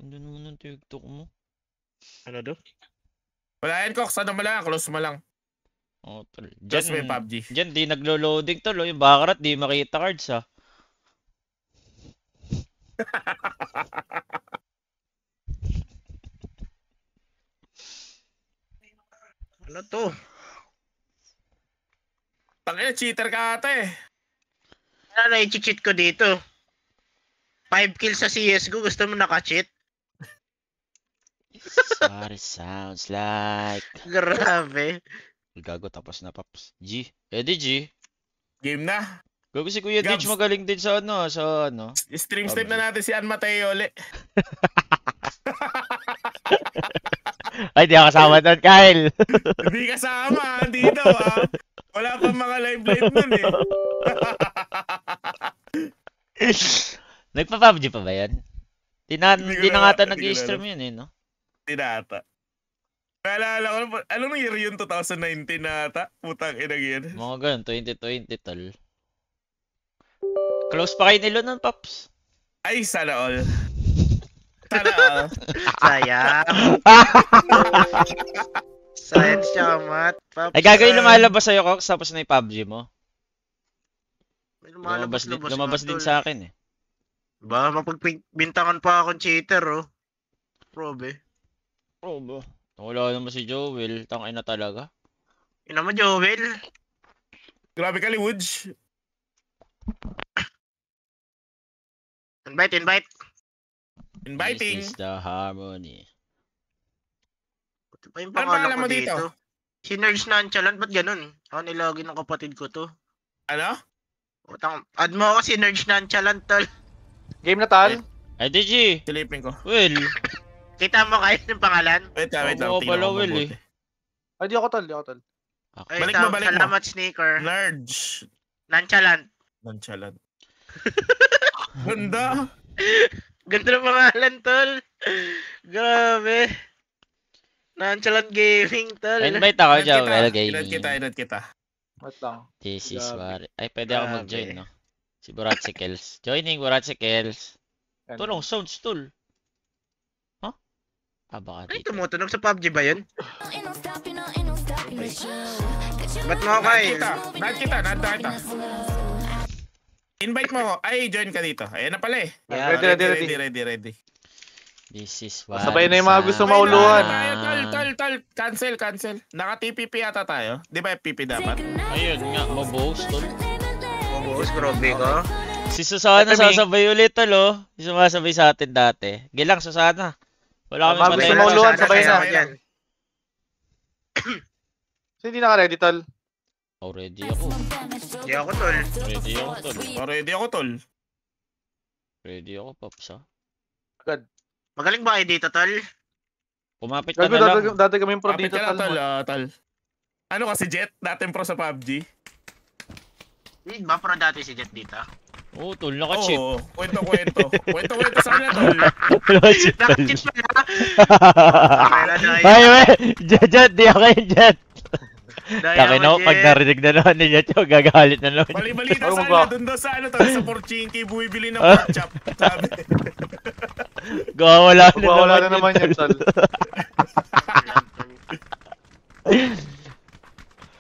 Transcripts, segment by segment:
Ano naman ang TikTok mo? Ano do? Wala yan, Cox. Ano mo lang? Close mo lang. Oh, tol. Close mo yung Diyan, PUBG. diyan di naglo-loading tol. Yung Baccarat di makita cards ha. Ano to? Tangina, cheater ka ata eh. Ano na i-cheat ko dito? 5 kills sa CSGO, gusto mo naka-cheat? Sorry, sounds like... Grabe. Gago, tapos na, Paps. G. Eddie G. Game na. Gago si Kuya Gabs. Ditch magaling din sa ano. Stream step na natin si Ann Mateo ulit. Ay, di ako kasama doon, Kyle. Hindi kasama, dito ah. Wala pang mga live nun eh. Nagpa-PUBG pa ba yan? Di na nga ata hindi ko nag-i-stream alam. yun eh, no? Tinata. Naalala ko, anong year yun? 2019 na ata? Putang inang yan. Mga ganun, 2020 tol. Close pa kayo nilo nun, Paps. Ay, sana all. Sana all. Sayang. Science siya, Mat. Ay, gagawin lumalabas sa'yo, Cox, tapos na yung PUBG mo. Lumabas din sa akin eh. Ba, mapagbintangan pa akong cheater, oh. Probe. Oh, ba? Wala naman si Joel. Tangay na talaga. Ina mo, Joel. Grabe ka, Liwoods. Invite. Inviting. This is the harmony. Ito pa yung Ano pangalan mo ko dito. Si Nerds Nonchalant, ba't ganun? Ako nilogin ng kapatid ko to. Ano? Utang, add mo ako si Nerds Nonchalant, tol. Game na tal? Ay, DG. Silipin ko. Will. Kita mo kayo ng pangalan? Wait lang. Oo, Tingnan pala, ko Will, mabuti. Ay, di ako tal. Ay, Balik mo. Salamat, Sneaker. Nerds. Nonchalant. Nonchalant. Ganda. Ganda ng pangalan, tol. Grabe. Nonchalant Gaming, tol. Invite ako, Joel. Inad kita. Wait lang. This is Grabe. what... Ay, pwede ako Grabe. mag-join, no? Si Boratsikels. Joining Boratsikels. Yan. Tulong, sounds, tol. Huh? Ah, baka Ay, dito. tumutunog sa PUBG ba yun? Ba't mo ako kayo? Nad kita. Invite mo ako. Ay, join ka dito. Ayan na pala eh. Yeah. Ready. This is what... Sabay na yung mga gusto sounds mauluhan. Tol. Cancel. Naka-TPP ata tayo. Di ba FPP dapat? Ayun nga, maboos, tol. Mabuhos, grabe ka. Si Susana Ito, Ming. sasabay ulit, tol, oh. Yung sumasabay sa atin dati. Gilang, Susana. Wala kami Mga gusto mauluhan, sabay na. Dyan. So, hindi naka-ready tal. Oh, ready ako. Hindi ako, tol. Ready ako, tol. Ready ako, tol. Ready ako, Pops, ha. Agad. Magaling ba kayo dito, tol? Kumapit ka na lang. Dati kami yung pro Kapit dito ka na, tal. tol. Ano kasi Jet? Dating pro sa PUBG? Hindi ba pro dati si Jet dito? Oh, tol, naka-chip. Oo. Kwento. Kwento sa kanya, tol. Naka-chip, tol. Nakachit pala. Okay na, Ay, wey! Jet, di ako yung Jet. Daya Takin mo, ako, pag Jet. narinig na naman ni Jet, yung gagalit na naman. Bali-balita Ano sa ba? kanya, dun daw sa sa Porchinki, bumibili ng pork chop. Sabi. Gawawala Wala na na naman naman yun tal.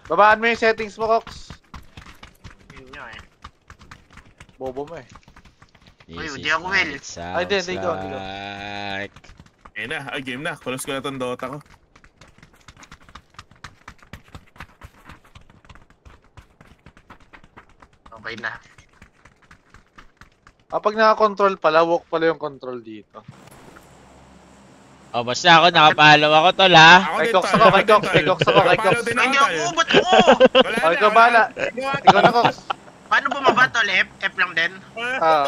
Babaan mo yung settings mo, Cox. Yun nga eh. Bobo mo eh. Uy, hindi ako, Will. Ay, hindi ko. Like... Ayun na, game na. Close ko na tong Dota ko. Okay na. Pag naka-control pala, walk pala yung control dito. Oh, basta ako, nakapalaw ako, tol, ha? Kay din, Cox tol. ako, kay Cox, Tol. kay Cox ako, kay Cox. Napalo din Hindi ako, ako, tol. ba't ako? Wala Oh, na, ikaw wala bahala. na. Ikaw na, Cox. Paano bumaba, tol? F lang din? Ah.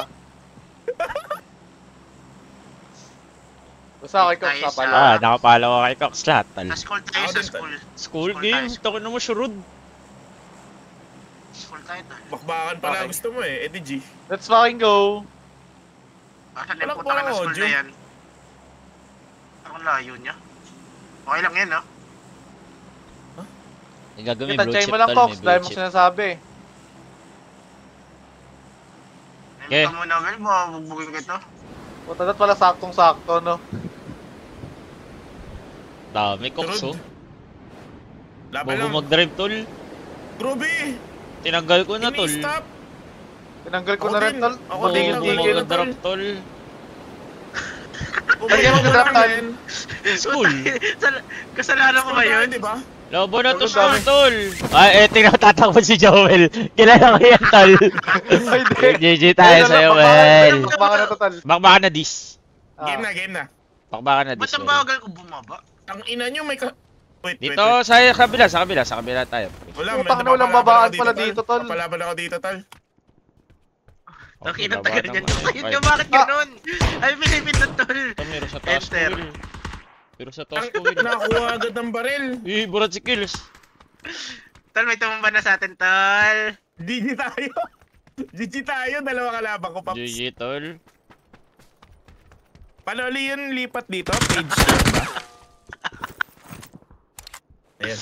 Basta ako kay Cox, Nice, kapala. Ah, nakapalaw ako kay Cox lahat, tol. Sa-school tayo, Ako sa din, school. School School game, tayo. takin na mo, surud. School tayo, tol. Bakbakan pala Okay. gusto mo eh, Eddie G. Let's fucking go. Asan Walang yung puta ka ng parang school audio. na yan? Ang layo niya. Okay lang yan, ha? Yung gagawin, blue Tansyahin chip, mo lang, tol, Cox. may Dahil blue mo chip. sinasabi. Name ka muna, Will. Baka bugbugin ka ito. Puta na pala saktong-sakto, no? Dami koks, oh. Laban Bobo lang. mag-drive, tol. Grabe! Tinanggal ko na, tol. Ini-stop! Tinanggal ko Ako na rin, din. tol. Ako Bobo din, Tigil-tigil. mag-drop, tol. Lagyan mo nag-drop time. School. Kasalanan ko ba yun? Di ba? Lobo na to, Ang school, dami. tol. Ay, tinatatakot si Joel. Kilala ko yan, tol. Ay, di. GG tayo sa'yo, Well. Bakbakan na total. Bakbakan na dis. Game na, game na. Bakbakan na dis, Ba't ang Well. bagal ko bumaba? Ang ina nyo may Wait, Dito, sa kabila, sa kabila tayo. Wala, Putang may na, walang napapalaban babaan ako pala dito, tol. Papalaban ako dito, tol. Ang tagal baba niyan. naman. Bakit nyo bakit ganun? Ay, pinipindot tol. Ito, meron sa taas ko, Enter. Will. Pero sa taas Ang ko, Will. nakuha agad ng baril. Burat si Kills. Tol, may tumamba na sa atin, tol. GG tayo. GG tayo, dalawa kalaban ko, Paps. GG, tol. Paano uli yun lipat dito? Page up ba? Ayan,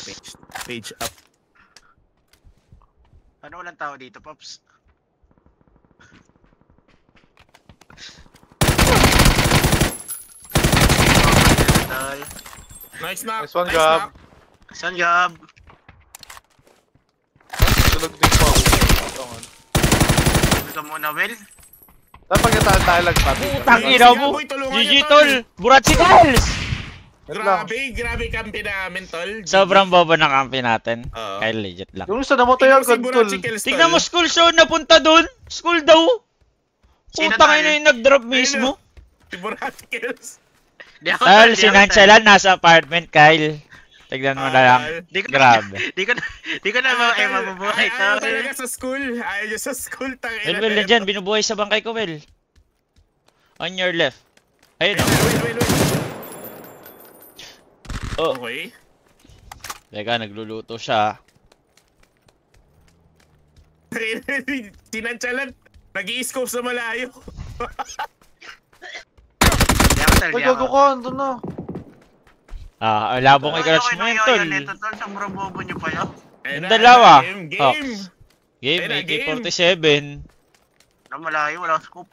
page up. Ano walang tao dito, Pops? Tol. Nice knock. Nice one, Gab. knock. Saan job? Tulog din po. Sabi ka muna, Will. Dapat tayo lang pati. Putang Sige, ina sige, mo. boy, tulungan GG, niyo, tol. Burat si Kills. Grabe kampi namin, tol. GG. Sobrang bobo ng kampi natin. Oo. Kaya legit lang. Yung isa namatay Tingnan mo agad, si tol. Burachi Kills, tol. Tignan mo, school show napunta dun. School daw. Sino Putang tayo? ina yung nag-drop mismo. Si Burachi Kills. Di ako, Tal, di ako, sinansalan nasa apartment, Kyle. Tignan mo na lang. Di ko Grabe. Di ko na mabubuhay, Ayaw tol. talaga sa school. Ayaw niya sa school. Well, nandiyan, binubuhay sa bangkay ko, Well. On your left. Ayun, oh. Wait. Oh. Okay. Teka, nagluluto siya. Sinantsalan. Nag-i-scope sa malayo. Di ako, tol. Ay, gago ko, andun na. Ah, labong i-crush mo yun, tol. Ito, tol. Sobrang bobo nyo pa yun. Ayun Yung na, dalawa. Game. Hawks. Game, Ayun na, AK-47. Na malayo, wala scoop.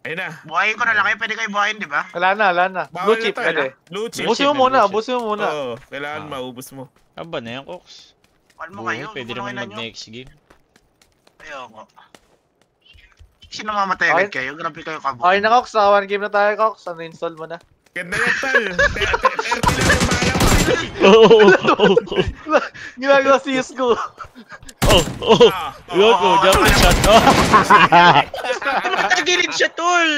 Ayun na. Buhayin ko na lang kayo. Pwede kayo buhayin, di ba? Wala na. Blue Bawal chip, na, tol, pwede. ha? Blue chip. Blue Ubusin mo chip, muna, blue chip. ubusin mo muna. Oo, kailangan Ah. maubos mo. Aba na yan, Cox. Wala mo kayo. Pwede Kukunin naman na nyo. mag-next game. Ayoko. Sino mamatay agad kayo? Grabe kayo kabo. Okay na, Cox. Naka 1 game na tayo, Cox. Ano install mo na? Ganda yan, tol. 30 lang yung bahala mo. Oo. Ginagawa CSGO. Oh. Yun, go. Jump shot. Oh. Matagilid siya, tol!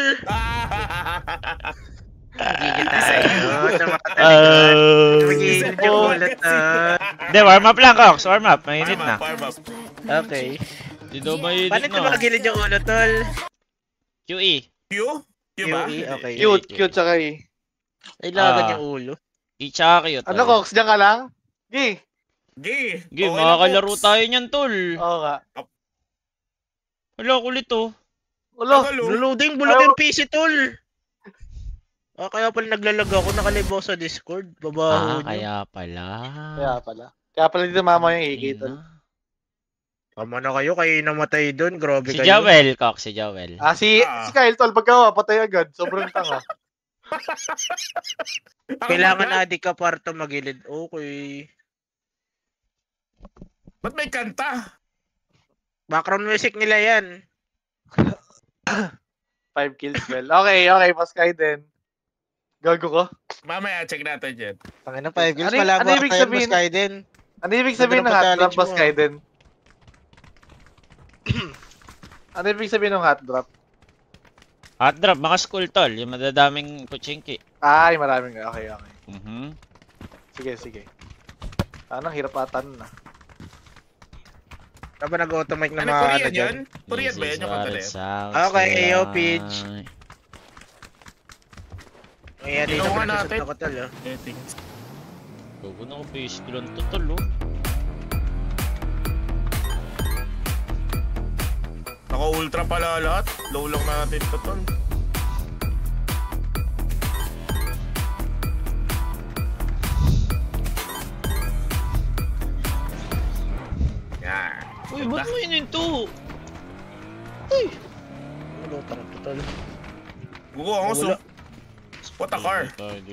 Gigit tayo. Magiging yung ulit, Hindi, warm up lang, Cox. Warm up. Mainit na. Farm up. Okay. Dito mainit Paano ito na. makagilid yung ulo, tol? QE. Q? Q ba? QE, okay. Cute tsaka eh. Ay, lagan Ah. yung ulo. I-tsaka kayo, tol. Ano, Cox? Diyan ka lang? Gi. G. Game, Okay na, makakalaro Fox. tayo niyan, tol. Oo nga. Wala, kulit oh. Ulo. Tagal, oh. Loading, bulok yung PC, tol! Ah, kaya pala naglalag ako, nakalibo sa Discord. Babaho nyo. Kaya pala. Kaya pala dito mama yung higit. Ayun na. Tama na kayo, kayo namatay doon. Grabe Si kayo. Joel, Cox, si Joel. Si Kyle, tol. Pagka patay agad. Sobrang tanga. Kailangan na di ka parto magilid. Okay. Ba't may kanta? Background music nila yan. 5 kills, well. Okay. Pas kayo din. Gago ko. Mamaya, check natin dyan. Tangin na 5 kills, Ano- palago ano ibig tayo, sabihin? mas kayo din. Ano ibig sabihin ng Nagdrop hot pa drop, challenge Pas mo. kayo din? Ano ibig sabihin ng hot drop? Hot drop, mga school tol. Yung madadaming kuchingki. Ay, maraming. Okay. Mhm. Sige. Anong hirap ata nun ah. Ano ba nag-automate na Ano, mga Korean dyan? yan? Korean ba yan yung kanta na yan? Okay, AO pitch. Ayan, dito Ginawa pa natin. natin. Ako tol, oh. Settings. Gogo na ko base kill to tol oh. Naka-ultra pala lahat. Low lang natin ito, tol. Yan. Uy, ba't mo yun to? Lutang to, tol. Gugo ako so. Wala. What a car.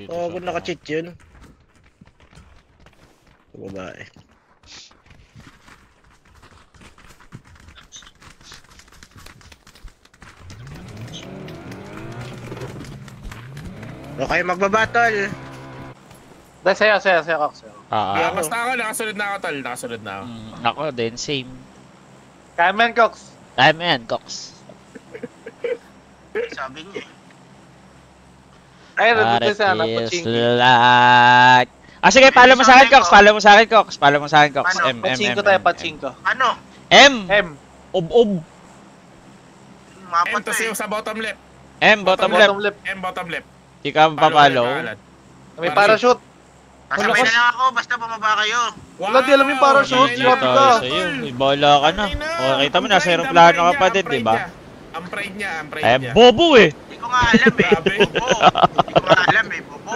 Oo, kung naka-cheat yun. Babae. Okay, magbabattle. Dahil saya, Cox. Ah, basta ako, nakasunod na ako, tol. Nakasunod na ako. Ako din, same. Kaya man, Cox. Time yan, Cox. Sabi niya eh. Ay, What nandito it siya, feels napachingi. like... Sige, follow mo sa akin, Cox. Follow mo sa akin, Cox. Follow mo sa akin, Cox. Ano? Pachinko tayo, pachinko. Ano? M. M. Ub. M to Mapatay. sa bottom left. M, bottom left. Bottom left. M bottom left. Di ka mapapalo. May parachute. Kasabay na lang ako, basta bumaba kayo. Wala, di alam yung parachute. GG Grabe tayo ka. sa'yo. Bahala ka na. O, kita mo, nasa aeroplano ka pa din, di ba? Ang pride niya, ang pride Eh, niya. bobo eh. Hindi ko nga alam eh. Grabe. Bobo. Hindi ko nga alam eh. Bobo.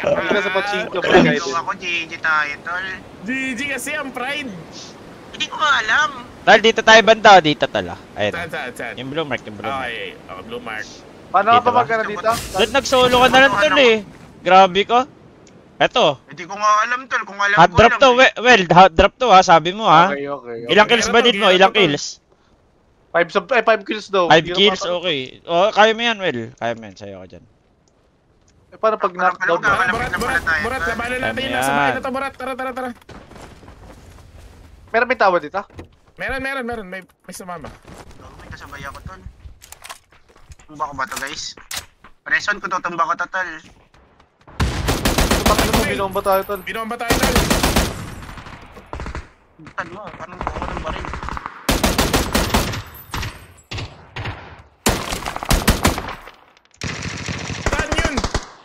Hindi ka sa pachinko, bro, Pride guys. ko ako, GG tayo, tol. GG kasi ang pride. Hindi ko nga alam. Tal, dito tayo banda o dito tala? Ayun. Saan? Yung blue mark, yung blue mark. Okay, blue mark. Paano Dito ka pa ba? magkano dito? Doon nag-solo ka na lang tol eh. Grabe ko. Eto, Hindi ko nga alam, tol. Kung alam hot ko drop lang to. eh. Well, hot drop to ha, sabi mo ha. Okay. Ilang kills ba need mo? Ilang kills? 5 kills daw. 5 Hindi ka kills, mapapag- okay. O, kaya mo yan, Well. Kaya mo yan, sa'yo ka dyan. Eh, paano pag knockdown Parang ba? malapit na pala tayo, Burat, tol. labanan natin Ayan. yung nasa bahay na to, Burat. Tara. Meron may tawa dito? Meron. May sumama. May kasabay ako, tol. Tumba ko ba to, guys? Reson ko to, tumba ko to, tol. Bakit mo binomba tayo, tol? Binomba tayo, tol. Tan mo, anong buko ng baril? Saan yun?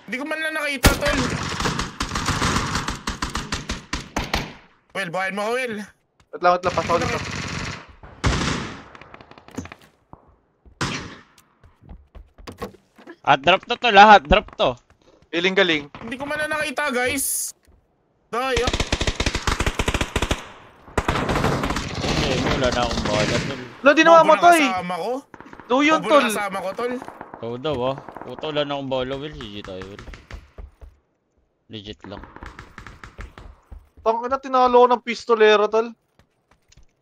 Hindi ko man lang nakita, tol. Well, buhayin mo ko, Will. Wait lang, pasok dito. Hot drop to tol ha, hot drop to. Galing. Hindi ko man lang nakita, guys. Daya. Okay, wala na akong bola tol. Lo, di naman mo to eh. Kasama ko. Do yun, Bobo tol. na kasama ko, tol. Oo daw ah. Puto, wala na akong bola, Will. GG tayo, Will. Legit lang. Tang na tinalo ko ng pistolero, tol.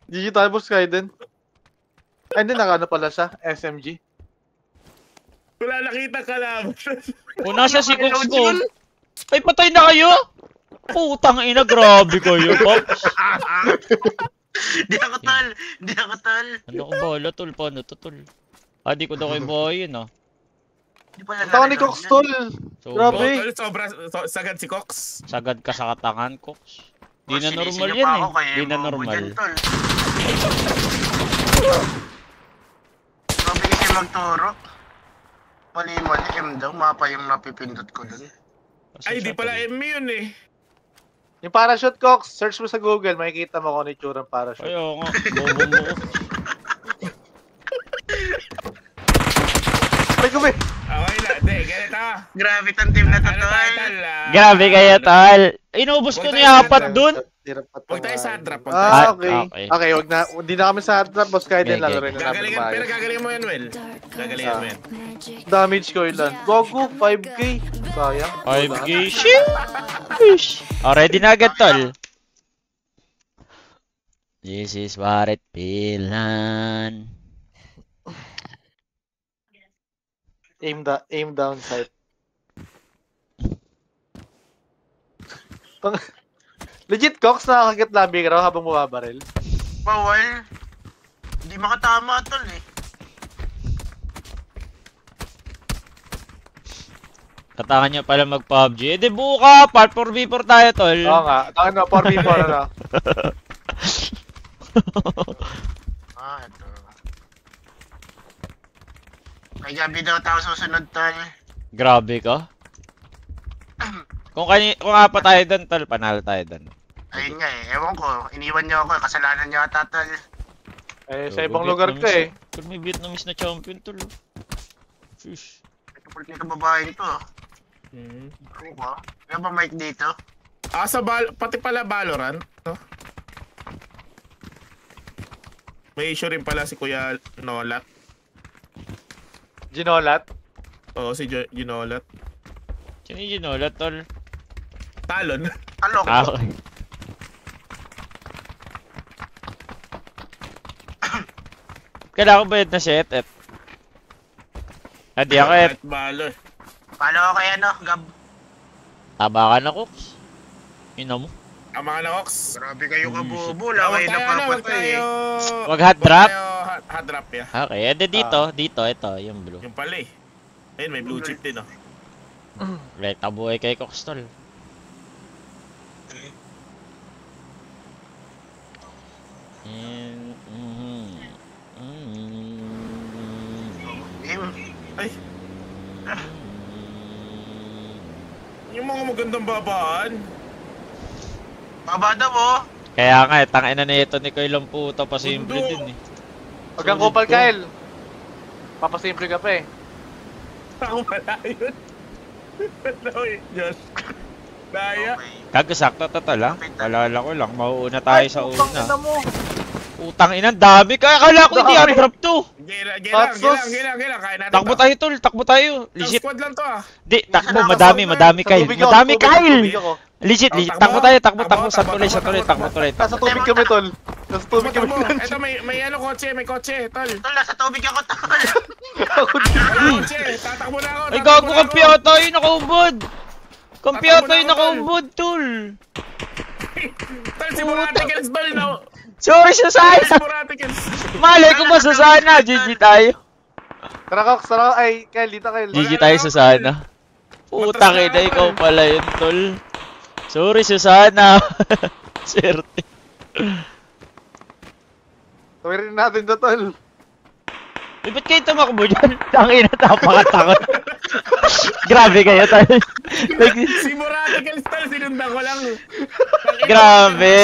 GG tayo, boss, Kaiden. Ay, hindi, nakano pala siya. SMG. Wala nakita ka lang. Kung nasa si Cox ko. Ay, patay na kayo? Putang ina, grabe kayo, Pops. Di ako, tol. Di ako, tol. Ano ko bola, tol? Paano to, tol? Ah, di ko daw kayo buhayin, ah. Di pala Tawa ni Cox, tol. So, Grabe. Sagad si Cox. sagad ka sa katangan, Cox. Di na normal Sinisingil yan pa eh. ako, kaya Di na bobo normal. dyan, tol. Sabi kasi magturo. Mali, M daw. Mapa yung napipindot ko dun. Ay, di pala M yun eh. Yung parachute, Cox. Search mo sa Google. Makikita mo kung ano yung tsura ng parachute. Ay, oo nga. Bobo mo ko. Ay, gumi. Okay na, hindi, ganito. Grabe tong team na to, Ano tayo, tol. tol? Grabe kayo, tol. Inubos ko na yung apat dun. Huwag tayo sa drop. Ah, okay. Okay. Okay, wag na. Hindi na kami sa hard trap, boss. Kaiden, Okay, lalo rin na namin Gagalingan, pero maayos. gagalingan mo yan, Will. Gagalingan mo yan. Damage ko ilan. Gogo, 5k. Sayang. 5K. Sheesh. Oh, ready na agad, tol. This is what it feel like. Aim down sight. Legit, Cox, nakakakit labi ka raw habang bumabaril. Bawal. Hindi makatama, tol eh. Katangan niya pala mag-PUBG. Eh, di buo ka. Part 4v4 tayo, tol. Oo nga. Ano, 4v4 na. Ito. May gabi daw tao susunod, tol. Grabe ka. Kung apat tayo doon, tol, panalo tayo doon. Ayun nga eh. Ewan ko. Iniwan niyo ako. Kasalanan niyo ata, tol. Eh, sa ibang lugar ka eh. Tol, may Vietnamese na champion, tol. Sheesh. Ito pala nito babaeng to. Oo ba? Kaya ba mic dito? Pati pala Valorant, no? May issue rin pala si Kuya Nolat. Ginolat? Oo, si Ginolat. Sino yung ginulat, tol? Talon. Alok. Ah, okay. Kailangan ko ba yun na si Et? Hindi ako Et. At balo. Paano ko kay ano, Gab? Taba ka na, Cooks. Ina mo. Ang mga na-ox. Grabe kayo kabubo. Wala kayo napapatay eh. Wag hot drop? Hot drop, yeah. Okay, edi dito, ito, yung blue. Yung pala eh. Ayun, may blue chip din, oh. Right, tabuhay kay Cooks, tol. And, Ay, yung mga magandang babaan. Babada mo. Kaya nga, tangina na ito ni Kyle ang puta, pasimple din eh. Wag kang kupal, Kyle. Papasimple ka pa eh. Ako pala yun. Ano eh, Josh? Daya. Okay. Kago, sakto to lang. Palala ko lang, mauuna tayo sa putang una. ina mo. Utang ina, dami. Kaya akala ko hindi Dami. hot drop to. Gilang. Kaya natin Takbo tayo, tol. Takbo tayo. Legit. Legit. Squad lang to ah. Di, takbo. Madami, Kyle. Sa tubig ako, Madami, sa tubig Kyle. ako. Legit. Takbo. Takbo tayo, takbo. Takbo, Sa takbo, tuloy, takbo. Nasa tubig kami, tol. Nasa tubig kami. Ito may ano kotse, may kotse, tol. Tol, nasa tubig ako, tol. Kotse, tatakbo na ako. Ay, tatakbo gago, na ako. kampi ata yung nakaubod. Kampi Tatakbo ata na yung ako, tol. nakaubod, tol. Tol, si Buraticals tol na. Sorry sa Si sana. Buraticals. Malay ko ba sa sana? GG tayo. Tara, Cox, tara. Ay, Kyle, dito, Kyle. GG tayo sa sana. Putang ina, ikaw pala yun, tol. Sorry sa sana. Swerte. Tawirin natin to, tol. Eh, ba't kayo tumakbo dyan? Tangina, napakatakot. Grabe kayo, tol. Si Buraticals tol, sinundan ko lang. Grabe.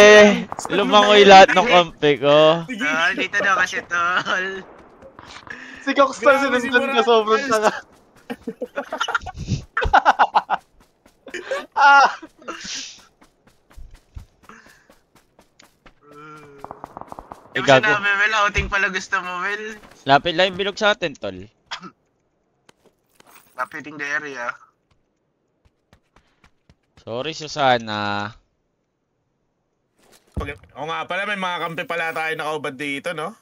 Lumangoy lahat ng kampi ko. Tol, dito na kasi, tol. Si Cox, tol, Grabe, si sinundan ka Borat. sobrang tanga. Ah! Eh, Yung gago. sinabi, Will, outing pala gusto mo, Will. Lapit lang yung bilog sa atin, tol. Lapiting the area. Sorry, Susana. O nga pala, may mga kampi pala tayo nakaubad dito, no?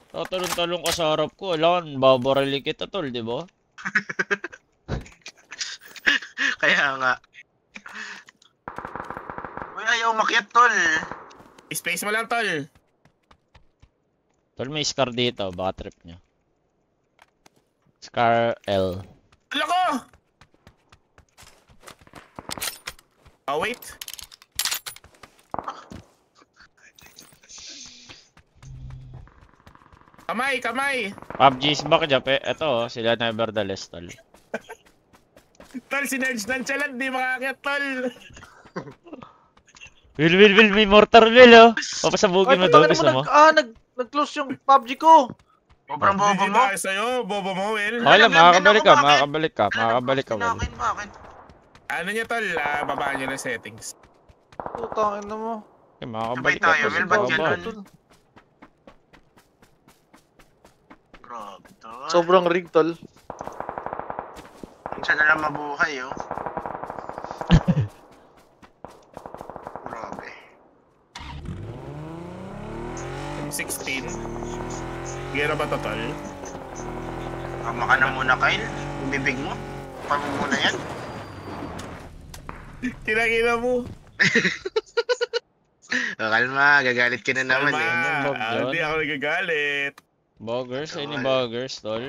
Tatalon-talon ka sa harap ko. Alam, babarili kita, tol, di ba? Kaya nga. Uy, ayaw makiat, tol. Space mo lang, tol. Tol, may scar dito. Baka trip niya. Scar L. Ala ko! Oh, wait. Kamay! PUBG is back, Jape. Ito, sila Nevertheless, tol. Tol, si Nerds ng chalat, di makakit, tol. Will, may mortar, Will, oh. Papasabugin mo daw, gusto mo? Nag-close yung PUBG ko. Sobrang bobo Hindi mo. tayo sa'yo, bobo mo, Will. Okay lang, makakabalik ka, Ano, Will. bakit? Ano niya, tol? Babaan niyo ng settings. Putang ina mo. Okay, makakabalik Sabay tayo, ka. Will, ba't Baba. ganun? Grabe, tol. Sobrang rig, tol. Minsan na lang mabuhay, oh. Grabe. 16. Gera ba to, tol? Tama ka na muna, Kyle. Yung bibig mo. Pa mo muna yan. Kinakina mo. Kalma, gagalit ka na naman, Kalma. eh. Ganyan, Bob, John. Hindi ako nagagalit. Boggers, any boggers, tol?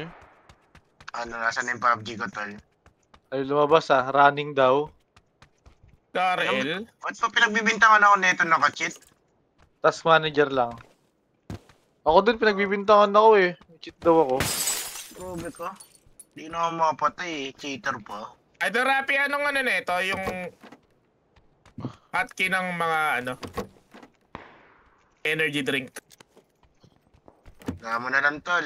Ano, nasa na yung PUBG ko, tol? Ay, lumabas ah. Running daw. Karel. Ba't pa pinagbibintangan ako neto naka-cheat? Task manager lang. Ako din, pinagbibintangan ako eh. Cheat daw ako. Grabe ka. Di na ako mapatay, eh. Cheater pa. Ay, ito, Rapi, anong ano nito? Yung hotkey ng mga, energy drink. Gama mo na lang, tol.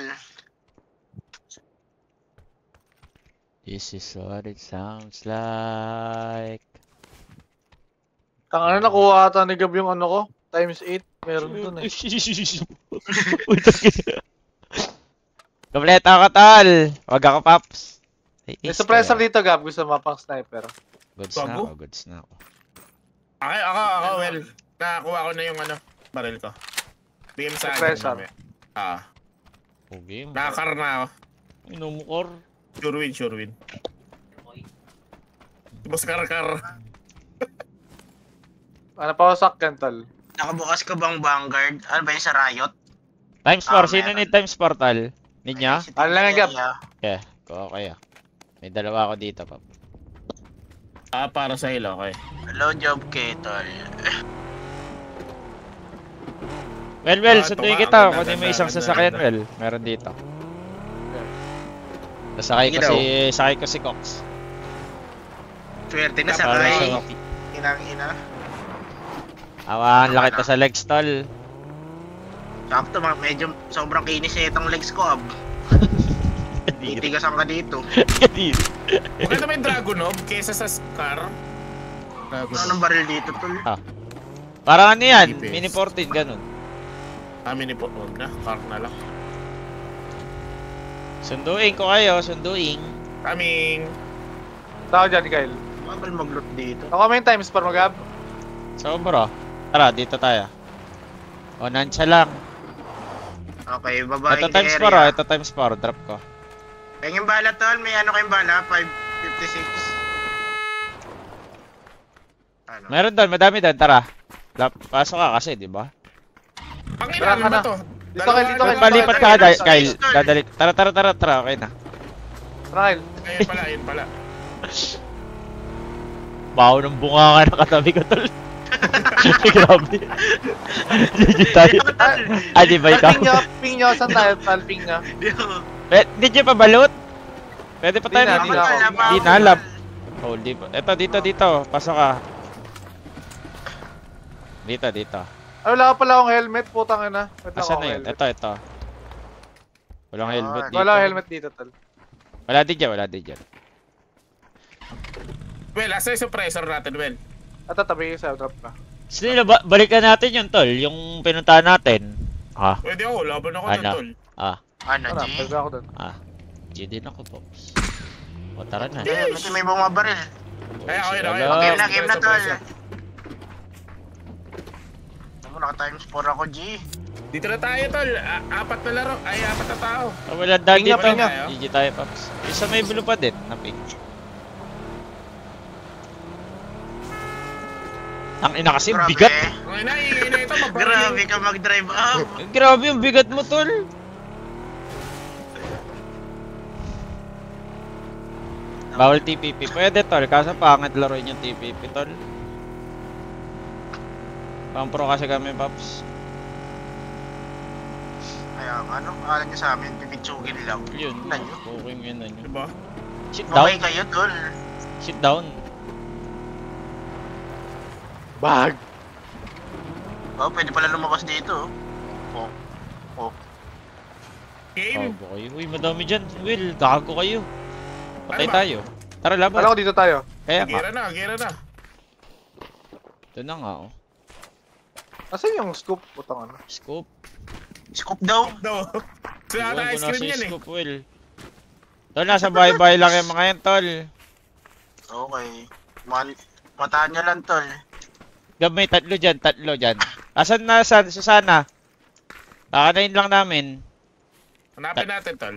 This is what it sounds like. Tanga na, nakuha ata ni Gab yung ano ko. Times 8. Meron dun eh. Kompleto ako, tol. Wag ako, Paps. Ay, May ace suppressor kaya. dito, Gab. Gusto mo pang sniper. Goods na Bago? ako, goods na ako. Ako, well. Nakakuha ko na yung ano, baril ko. BM sa akin. Suppressor. mamaya. Ah, Okay. nakakar na ako. Inumukor. Sure win. Boss kar-kar. Ano pa ako sakyan, tol? Nakabukas ka bang Vanguard? Ano ba yung sa Riot? Times 4. Sino meron. ni Times 4, tol? Need niya? Si Ano lang yung gap? Tia. Yeah. Ko kaya. May dalawa ako dito, Pap. Para sa hilo, okay. Hello, job kay tol. Well, ito sunduin nga, kita. ganda, Kunin mo ganda, isang ganda, sasakyan, ganda. well. Meron dito. Sakay ko si Cox. Swerte na Para sakay. sa Inang-ina. awan, laki to sa legs, tol. Sakto, medyo sobrang kinis itong legs ko, ab. Titigasan ka dito. Maganda may Dragunov kesa sa Scar. Anong baril dito, tol? Parang ano yan? GPS. Mini 14, ganun. Amin ni po, huwag na. Car na lang. Sunduin ko kayo, sunduin. Coming. Tao dyan, Kyle. Bakal mag-loot dito. Ako may times par mo, Gab. Sobra. Tara, dito tayo. O, nansya lang. Okay, babae Ito times 4, oh. Ito times 4. Drop ko. Kaya yung bala, tol. May ano kayong bala? 556. Ano? Meron doon, madami doon. Tara. Pasok ka kasi, di ba? Ang ilalim Tara, ba to? Dito, Kyle, dito, Kyle. Palipat ka, Kyle. Dadali. Tara. Okay na. Tara, Kyle. Ayun pala. Baho ng bunga nga nakatabi ko, tol. Grabe. GG tayo. Ah, di ba ikaw? Ping nyo. Saan tayo, tal? Ping nyo. Di nyo pa balot? Pwede pa tayo Di na, mag- di Di na, lab. Oh, di pa. Ito, dito. Pasok ka. Dito. Ay, wala ka pala akong helmet, putang ina. Wait lang Asan ako na yun? helmet. Ito. Walang helmet dito. Wala akong helmet dito, tal. Wala din dyan. Well, asa yung suppressor natin, Well? At tatabi sa drop ka. Still, balikan natin yun, tol. Yung pinuntahan natin. Ha? Pwede ako, laban ako Ano? na, tol. Ano, Tara, G? pwede ako dun. G din ako, Pops. O, tara na. Kasi may bumabaril. Ay, ako yun, Wala. Game na, tol. Ano, naka-times 4 ako, G. Dito na tayo, tol. Apat na laro. Ay, apat na tao. Oh, wala dahil Pinga, dito. pinga. GG tayo, Pops. Isa may blue pa din. Napig. Ang ina kasi, Grabe. bigat. Ang ingay na ito, mabaril. Grabe ka mag-drive up. Grabe yung bigat mo, tol. Bawal TPP. Pwede, tol. Kaso pangit laruin yung TPP, tol. Pang-pro kasi kami, Pops. Kaya ano, akala nyo sa amin, pipitsugin lang. Yun. Tingnan nyo. Okay, yun na yun. Diba? Sit down. Okay kayo, tol. Sit down. Bag! Oh, pwede pala lumabas dito. Oh. Game. Gago kayo. Uy, madami dyan. Will, gago kayo. Patay Ano ba? tayo. Tara, laban. Alam ko dito tayo. Kaya nga. Gira na. Ito na nga, oh. Asan yung scoop? Putang ano. Scoop. Scoop daw. No. Sa Iwan ata ko ice na cream sa yan, eh. scoop, Will. Tol, nasa bahay-bahay lang yung mga yan, tol. Okay. Mataan nyo lang, tol. Gab, may tatlo dyan. Asan na, Susana? Kakanain lang namin. Hanapin natin, tol.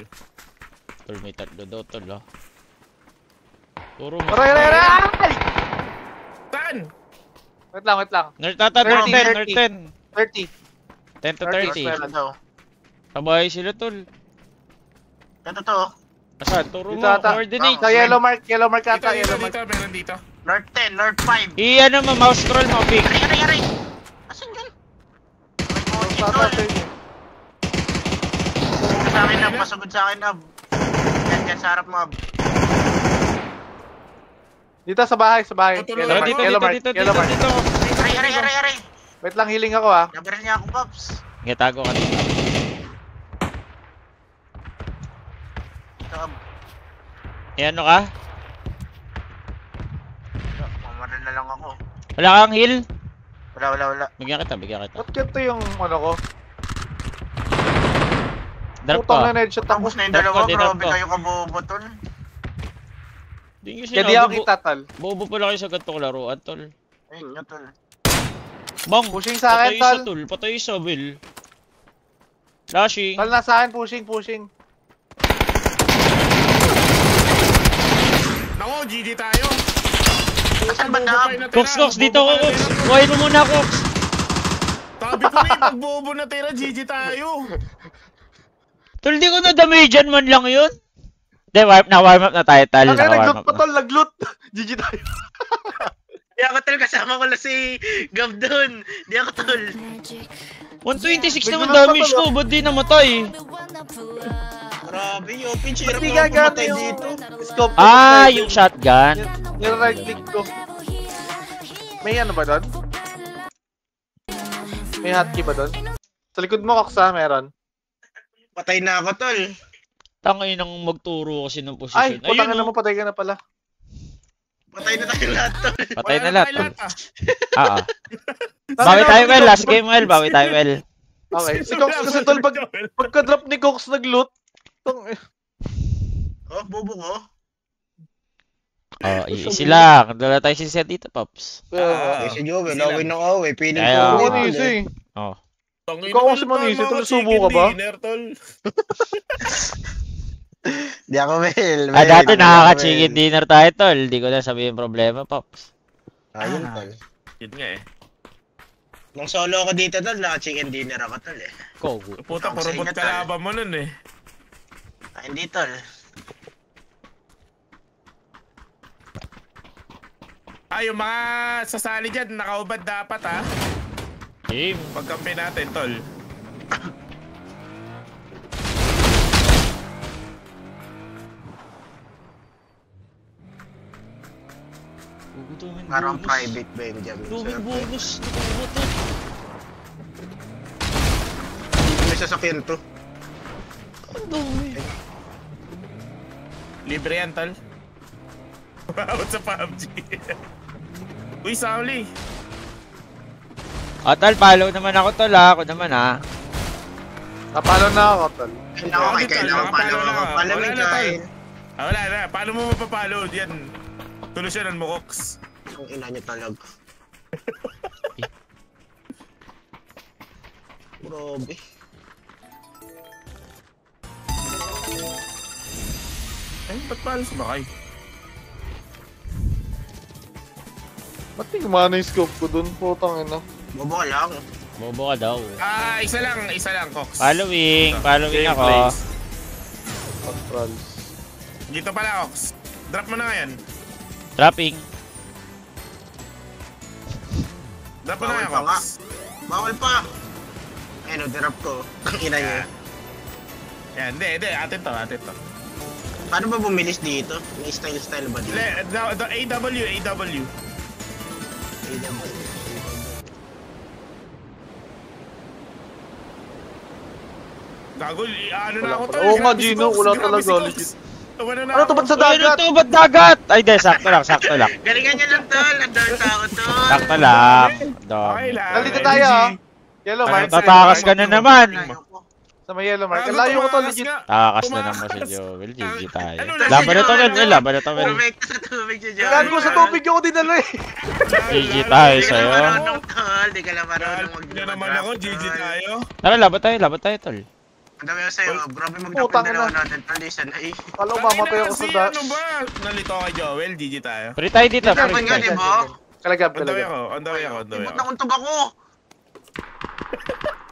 Tol, may tatlo daw, tol, oh. Turo mo. Aray! Saan? Wait lang. North 10. 30. 10 to 30. 30. Ano daw? Sabay sila, tol. Ito to. Asan? Turo mo, Dito ata. coordinate. Sa yellow mark Dito, ata, yellow mark. meron dito. North 10, North 5. I-ano mo, mouse scroll mo, pick. Aray! Asan yun? May kotse, Tata tol. sa inyo. Sa akin, Ab. Masugod sa akin, Ab. Yan, sa harap mo, Ab. Dito sa bahay. Tutulungan Tara, Yellow mark, dito, yellow mark, dito. yellow mark. Aray! Wait lang, healing ako ah. Nabaril niya ako, Pops. Nga, tago ka dito. Ito, Ab. I-ano ka? Mamaril na lang ako. Wala kang heal? Wala. Bigyan kita. Ba't ganito yung ano ko? Drop Putang ka. na headshot ako. Tapos na yung Drop dalawa, ka, drop grabe ka. kayo kabobo, tol. Hindi nyo Kaya di ako sinabi, kita, tal. bobo pala kayo sa ganitong laruan, tol. Ayun nga, tol. Bang! Pushing sa akin, Patay isa, tal. tol. Patay isa, Will. Flashing. Tal, nasa akin, pushing. Nako, GG tayo. Saan ba Bobo na? pa yung natira. Cox, dito Bobo ko, pa Cox. natira. Kuhain mo muna, Cox. Sabi ko na yung pagbobo natira, GG tayo. Tol, di ko na-damagean man lang yun. Hindi, warm up na tayo, tal. Ang Naka-warm nag-loot up pa, na. tal. Nag-loot. GG tayo. Di ako, tol. Kasama ko lang si Gav doon. Di ako, tol. 126 naman Nag-loot pa, damage tol, ko, ba't di namatay? Grabe, open share Hindi mo gagana pumatay yung dito. scope. ko. Ah, yung shotgun. Yung right click ko. May ano ba doon? May hotkey ba doon? Sa likod mo, Koksa, meron. Patay na ako, tol. Tangay nang magturo kasi ng Ay, position. putang Ayun, na oh. mo, patay ka na pala. Patay na tayo lahat, tol. Patay na Wala lahat, tayo tol. ah. Ah, ah. Bawi tayo, Well. Last game, Well. Bawi tayo, Well. Okay, si Cox kasi tol, pagka-drop ni Cox nag-loot. Oh, bobo ko. Oh, easy lang. Dala tayo si Seth dito, Pops. Eh, si Joel, Sila. away ng away. Piling Kaya, ko. Ako ah. ni easy. Oh. Ikaw kasi manisi, tol, subo ka ba? Di ako, Mel. Ah, dati nakaka-chicken dinner tayo, tol. Di ko na sabihin problema, Pops. Ayun, tol. Yun nga eh. Nung solo ako dito, tol, naka-chicken dinner ako, tol, eh. Kogo. Puta, Ang parubot singat, kalaban mo nun eh. Ay, hindi, tol. Ay, yung mga sasali dyan, nakaubad dapat ha. Game. Pagkampi natin, tol. Parang private Benjamin. Duming Sir. bonus. Nakuha to. May sasakyan to. Ang dumi. Libre yan, tol. Bawat sa PUBG. Uy, Sauli. Ah, tol, follow naman ako, tol, ha. Ako naman, ha. Napalo na ako, tol. Kailangan ko, kailangan pala Wala ako. na, Pala wala may na, tol. kain. Ah, wala na. Paano mo mapapalo? Yan. Tulusyonan mo, Cox. Ang ina niya talaga. Grabe. Eh, ba't palo sumakay? Ba't di gumana yung scope ko dun? Putang ina. Bobo ka lang. Bobo ka daw. Ah, isa lang, Cox. Following Same ako. place. Controls. Dito pala, Cox. Drop mo na ngayon. Dropping. Drop mo na Bawal ngayon, pa nga. Cox. Bawal pa. Ayun, drop ko. Ang ina niya. Yan, hindi. Atin to. Paano ba bumilis dito? May style ba dito? The AW. Gago, ano na Wala ako pala. tol. Oo nga, Grabe si Gino, Cox, wala grabe talaga, si Cox. legit. Wala na Ano ako. to, ba't sa Ay, ano dagat? to? Ba't dagat? Ay, di, sakto lang. Galingan niya lang, tol. Ang dark ako, tol. Sakto lang. Okay lang. Nandito tayo, LG. ah. Yellow mark. Tatakas ka na naman. Layo ko. Sa may yellow mark. Gago, Ang layo ko to, tumakas legit. nga. Takakas na naman si Tumakas. Joel. GG tayo. Ano, Laban na to, Well. Laban na to, Well. Perfect sa tubig siya dyan. Gago sa tubig yung ko dinala eh. GG tayo Di ka sa'yo. lang marunong, tol. Di ka lang marunong Ano naman ako, GG tayo. Tara, laban tayo, tol. Ang dami ko sa'yo. Grabe Putang magdapin ina. na natin, tol. Isa na eh. Kala ko mamatay ako sa Si dagat. ano ba? Nalito kay Joel, GG tayo. Free tayo dito, Laban free nga, tayo. di ba? Kalagab, On the way kalagab. ako, on the way ako. Ba't nakuntog ako?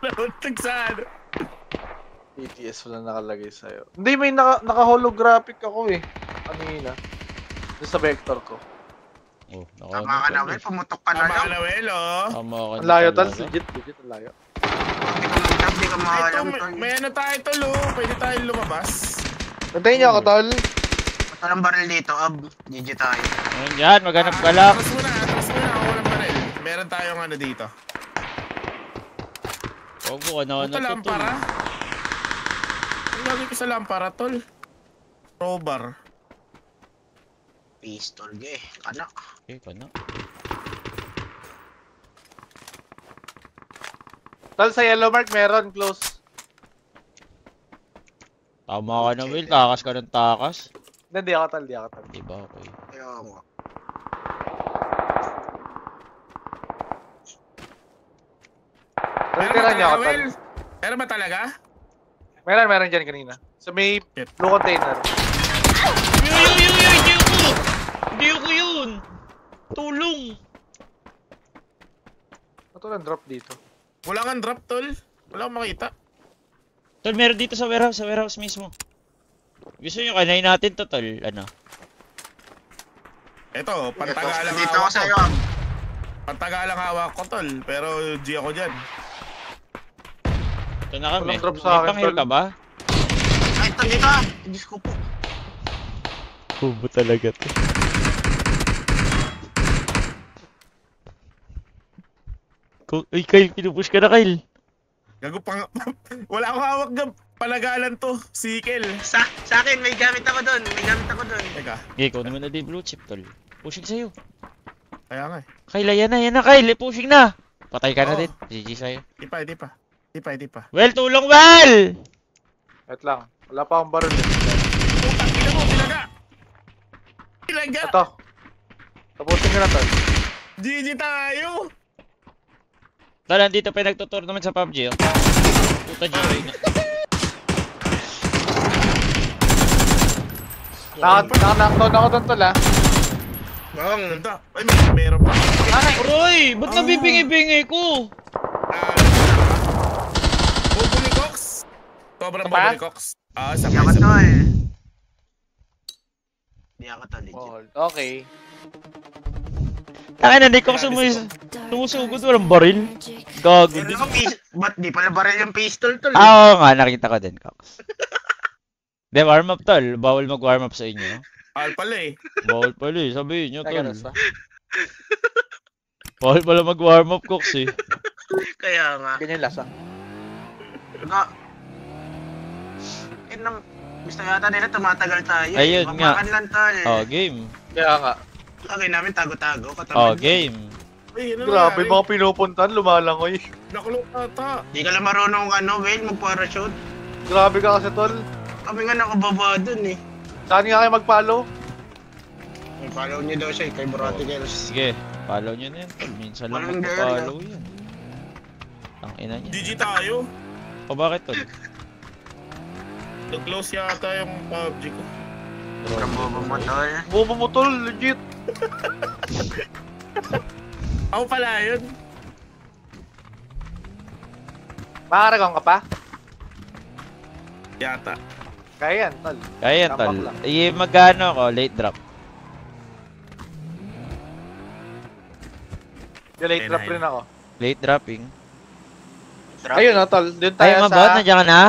Nauntog sa ano. BTS wala nakalagay sa'yo. Hindi, may naka-holographic ako eh. Kanina. Doon sa vector ko. Oh, Tama ka na, Wel. Pumutok ka na Tama lang. na, Welo. Tama ka Ang layo, talaga. tal. Legit, ang layo. Di ka Ito, maalam, tol. may ano tayo tol, oh. Pwede tayong lumabas. Nantayin niyo ako, tol. Ito lang baril dito, Ab. GG tayo. Ayun yan, maghanap ka lang. Atras muna, ako walang baril. Meron tayong ano dito. Ogo, ano Ito lampara. Ang lagi ko sa lampara, tol. Crowbar. Pistol, ge. Anak. Okay, ano? Tol, sa yellow mark meron, close. Tama ka na, Will. Takas ka ng takas. Hindi ako tol, di ako tol. Diba, okay. Kaya nga. Tira niya ako tol. Will? Meron ba talaga? Meron dyan kanina. Sa may blue container. Hindi ako yun! Tulong! Ito lang drop dito. Wala kang drop, tol. Wala akong makita. Tol, meron dito sa warehouse mismo. Gusto nyo, kanayin natin to, tol. Ano? Ito, pantagalang Dito ako hawak sa'yo. ko. Pantagalang hawak ko, tol. Pero G ako dyan. Ito na kami. Walang drop sa May akin, pang-heal tol. ka ba? Ay, ito dito. Diyos ko po. Hubo talaga to. Uy, Kyle, pinupush ka na, Kyle. Gago pang... Wala akong hawak na palagalan to. Sikel. Sa akin, may gamit ako doon. Teka, Okay, ikaw naman na di blue chip, tol. Pushing sa'yo. kaya nga eh. Kyle, yan na, Kyle. Pushing na. Patay ka na Oo. din. GG sa'yo. Di pa. Well, tulong, Well! Wait lang. Wala pa akong baril. Putang ina mo, Pilaga! Pilaga! Ito. Tapusin ko na tol. GG tayo! Tol, andito pa yung nagtutournament sa PUBG, oh. Puta G-Ray na. Naka-knockdown ako doon tol ah. Bang. Ganda. Ay, meron pa. Aroy! Ba't nabibingi-bingi ko? Bobo ni Cox. Sobrang Ito pa? bobo ni Cox. Di ako tol. Di ako tol, legit. Hold. Okay. Tangin na, hindi ko sumusugod. Walang baril. Gago din. Ba't di pala baril yung pistol, tol? Oo nga, nakita ko din, Cox. De, warm up, tol. Bawal mag-warm up sa inyo. Al pala eh. Bawal pala eh. Sabihin nyo, Teka, tol. nasa. Bawal pala mag-warm up, Cox eh. Kaya nga. Ganyan lasa. Nga. Gusto yata nila tumatagal tayo. Ayun nga. Makan lang, tol. Oh, game. Kaya nga. Lagay namin tago-tago. Oh, game. Ay, ano Grabe, nangyari? mga pinupuntan, lumalangoy. Nakulong ata. Di ka lang marunong Will, mag-parachute. Grabe ka kasi tol. Kami nga nakababa dun eh. Saan nga kayo mag-follow? May follow niyo daw siya kay Borati Girls. Sige, follow nyo na yan, tol. Minsan lang Walang magpa-follow yan. Ang ina niya. GG tayo. O bakit, tol? Nag-close yata yung PUBG ko. Rambobo mo, tol. Bobo mo tol, legit. Ako pala yun. Makakaragang ka pa? Yata. Kaya yan, tol. Kaya yan, tol. Tambak lang. Magkano ako? Late drop. Late drop rin ako. Late dropping. Ayun na tol, doon tayo Ay, sa... mabot, nandiyan ka na?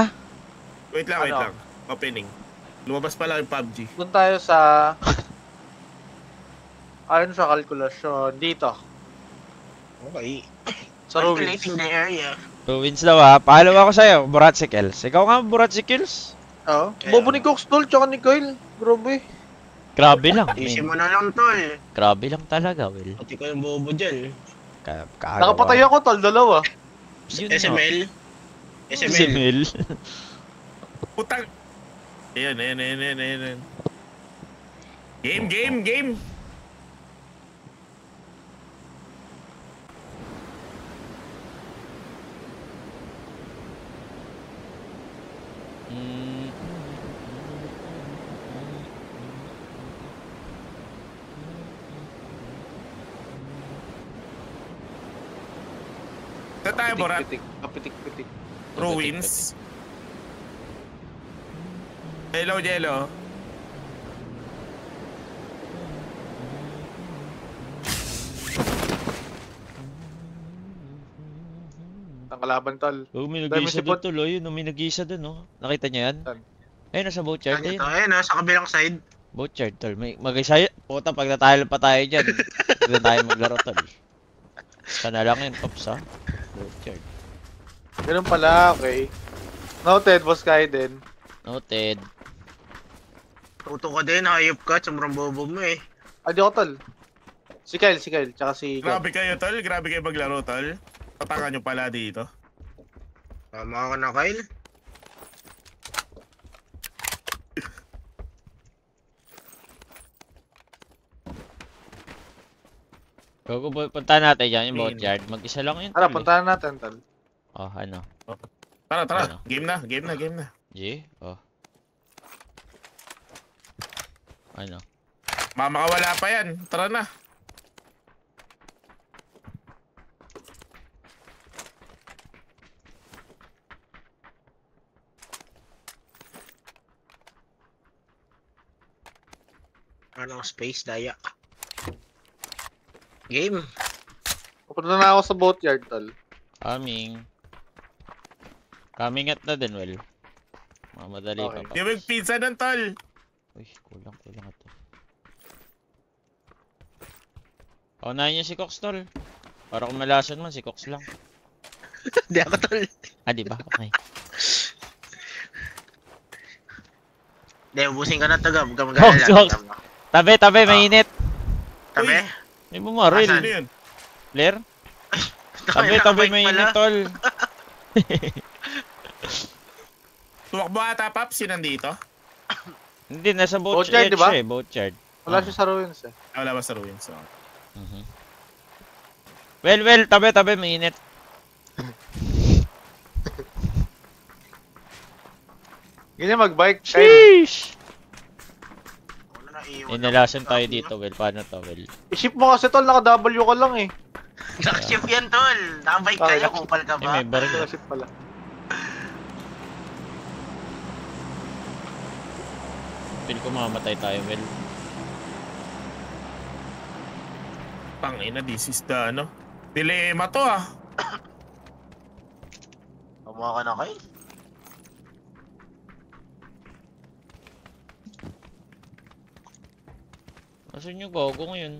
Wait lang. Ano? Opening. Lumabas pala yung PUBG. Doon tayo sa... Ayon sa kalkulasyon, dito. Okay. Sa Ruins. Calculating the area. Ruins daw ha. Follow ako sa'yo, Buratsikels. Ikaw nga, Buratsikels? Oo. Kaya- Bobo ni Cox tol, tsaka ni Kyle. Grabe. Grabe lang, Isin men. mo na lang, tol. Grabe lang talaga, Will. Pati ko yung bobo dyan. Nakapatay ako tol, dalawa. Yun nga. SML. SML. SML. Putang. Ayan. Game. Mm. Saan tayo, Borat? Kapitik-pitik. Ruins. Hello, Jello. Ang kalaban tol. Oh, may Dami nag-iisa sipot. doon, tol. Ayun, may nag-iisa doon, oh. Nakita niyo yan? Saan? Ayun, nasa boat chart. Ito, Ayun. ayun, sa kabilang side. Boat chart, tol. May mag-isa yun. Puta, pag natalo pa tayo dyan. Hindi na tayo maglaro, tol. Sana lang yun, Pops, ha? Boat chart. Ganun pala, okay. Noted, boss Kaiden. Noted. Tuto ka din, hayop ka. Sobrang bobo mo eh. Adi ako tol. Si Kyle, tsaka si Gab. Grabe kayo, tol. Grabe kayo maglaro, tol. Patangan nyo pala dito. Tama ka na, Kyle. Gogo, punta natin dyan yung Ayun. boatyard. Mag-isa lang yun. Tara, tol, eh. puntahan natin, tol. Oh, ano? Tara, tara. Ano? Game na, game na, game na. G? Oh. Ano? Makawala pa yan. Tara na. Anong space, daya. Game. Pupunta na ako sa boatyard, tol. Coming. Coming at na din, well. Mamadali Okay. pa pa. Di ba yung pizza ng tol? Uy, kulang ito. Paunahin niya si Cox, tol. Para kung malason man, si Cox lang. Hindi ako tol. Ah, di ba? Okay. Hindi, ubusin ka na to, Gab. Gab, Cox, Cox. Tabi, mainit. Tabi. May bumaril. Asan? Ano yun? Blair? Tabi, mainit, tol. Tumakbo ata, Paps. Yun nandito. Hindi, nasa Boatyard, boatyard di ba? siya eh, boatyard. Wala siya sa ruins, eh. Ah, wala ba sa ruins? So. Mhm. Well, tabi, mainit. Ganyan mag-bike. Sheesh! Wala na, iwan. Inalasan tayo dito, well. Paano to, well? I-ship mo kasi, tol. Naka-W ka lang, eh. Nakaship yan, tol. Nakabike Okay, kayo, kupal ka Eh, ba? may baril. Naka-ship pala. Feel ko mamamatay tayo, well. Tangina, this is the ano. Dilema to ah. Kumuha ka na kayo. Asan yung gogo ngayon?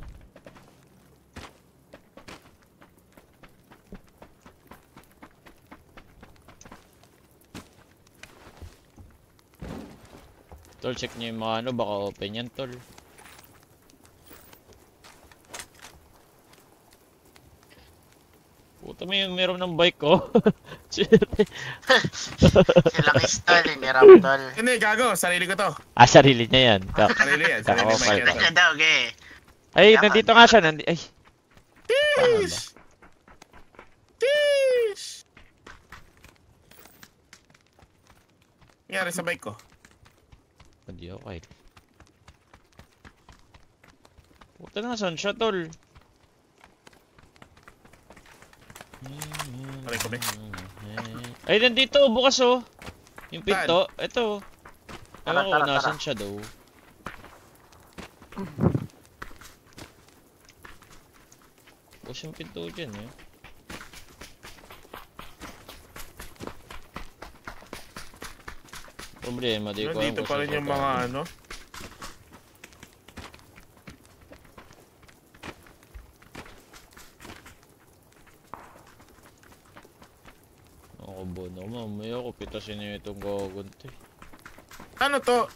Tol, check nyo yung mga ano, baka open yan, tol. Puta mo yung meron ng bike ko. Silang istol, hindi raptol. Hindi, gago. Sarili ko to. Ah, sarili niya yan. Sarili yan. Sarili Kakapal mic ka. yan. Kanya daw, ge. Ay, Yaman. nandito nga siya. Ay. Tish! Tish! Nangyari sa bike ko. Hindi ako kahit. Puta na, saan siya, tol? Aray ko, be. Ay, nandito, bukas oh. Yung pinto, ito. Tara, Ewan ko tara, kung nasan tara. siya daw. Bukas yung pinto dyan eh. Problema, di ko alam Nandito kung pa saan rin siya yung mga galing. ano. Ako bono, mamaya ko pitasin niyo itong gagunti. Ano to?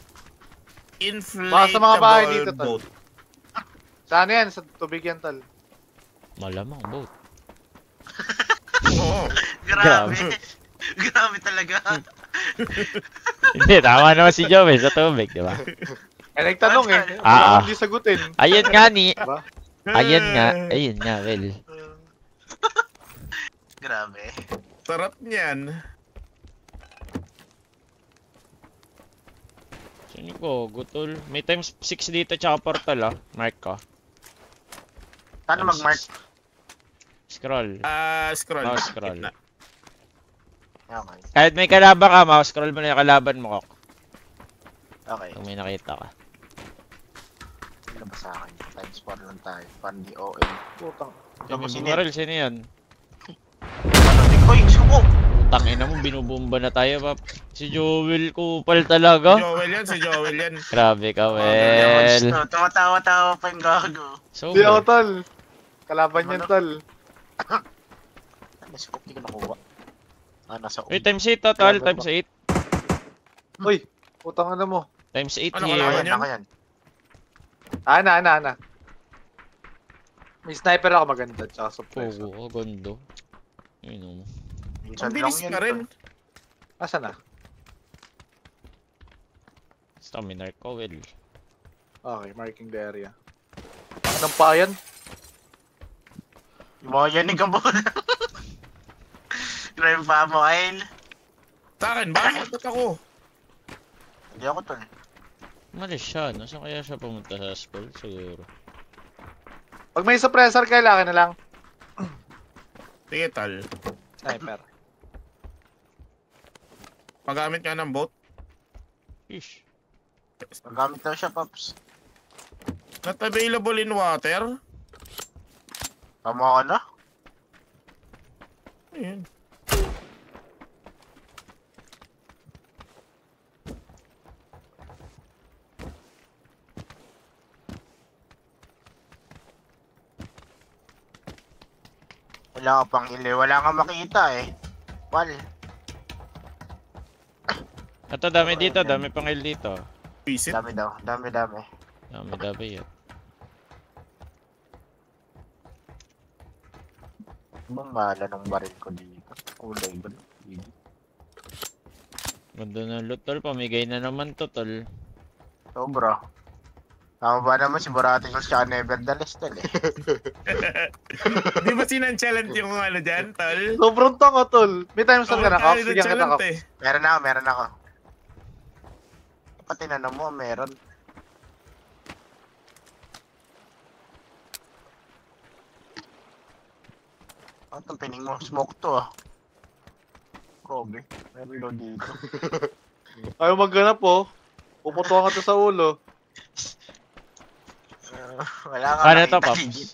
Inflatable Baka sa mga bahay dito, tol. boat. Saan yan? Sa tubig yan, tol. Malamang boat. Oo. Grabe. Grabe talaga. Hindi, tama naman si Joe sa tubig, di ba? Eh, nagtanong eh. Ah, ah. Hindi sagutin. Ayun nga ni. Diba? Ayun nga, well. Grabe. Sarap niyan. Saan yung gogo, tol? May times 6 dito tsaka portal ah. Mark ka. Paano Times mag-mark? 6. Scroll. Scroll. Mouse scroll. Gitna. Okay. Kahit may kalaban ka, mouse scroll mo na yung kalaban mo, Kok. Okay. Kung may nakita ka. Ano ba sa akin? Times 4 lang tayo. Parang di OL. Putang. Yung may Tapos bumaril, sino yan? Uy, suko! Tangina mo, binubumba na tayo, pap. Si Joel, kupal talaga. Joel yan, si Joel yan. Grabe ka, well. Tawa-tawa pa yung gago. Hindi ako, Sober. tol. Kalaban yan, Ano? tol. Nasa scoop, di ko nakuha. Nasa Uy, times 8 to, tol. Times 8. Uy, putang ano mo. Times 8 Ano, here. kalaban? Ako yan. Ana. May sniper ako maganda, tsaka suppressor. Oo, gondo. Yun, oh. Minsan Ang lang bilis yun. ka rin. Asan na? Stamina ko, well. Okay, marking the area. Anong pa yan? Yung mga yanig ang bola. Grabe pa mo, Kyle. Sa akin, bakit ako? Hindi ako tol. Malis siya, no? Saan kaya siya pumunta sa school? Siguro. Pag may suppressor, kailangan na lang. Sige, tal. Sniper. Paggamit nga ng boat. Ish. Magamit daw siya, Pops. Not available in water. Tama ka na? Ayun. Wala ka pang ili. Wala ka makita eh. Wal. Ito, dami dito. Dami pang L dito. Visit. Dami daw. Dami. Dami yan. Ibang mala ng baril ko dito. Kulay ba? Ganda ng loot, tol. Pamigay na naman to, tol. Sobra. Tama ba naman si Boraticals siya nevertheless tol eh. Di ba sinanchalant yung ano dyan, tol? Sobrang tanga, tol. May times na ka na, Cox. Bigyan kita, Nonchalant Cox. eh. Meron ako. Pati tinanong mo, meron. Ano itong pining mo? Smoke to ah. Grabe. Meron daw dito. Ayaw magganap, oh. Puputukan ka to sa ulo. Wala nga Ano to, nakita, Pops? legit.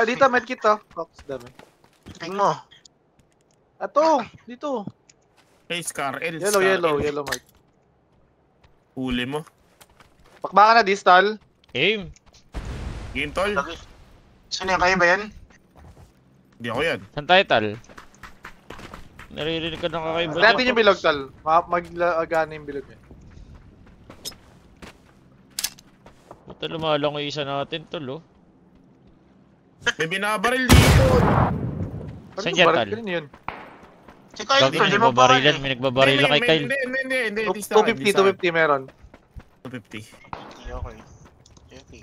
Dito, medkit, oh. Cox, dami. Ping mo. Ato, dito. Hey, Scar L. Yellow, mark. Huli mo. Pakbaka na, distal. Aim. Game, tol. Lagi. Sino yung kayo ba yan? Hindi ako yan. Saan tayo, tal? Naririnig ka ng kakaiba Natin dyan. yung bilog, tal. Maglagana yung bilog niya. Ito lumalang yung isa natin, tol, oh. May binabaril dito. Saan dyan, tal? Yun. Si Kyle, Gagi, tol, di mo pa nagbabarilan. May nagbabarilan kay Kyle. Hindi. 250 meron. 250. Okay.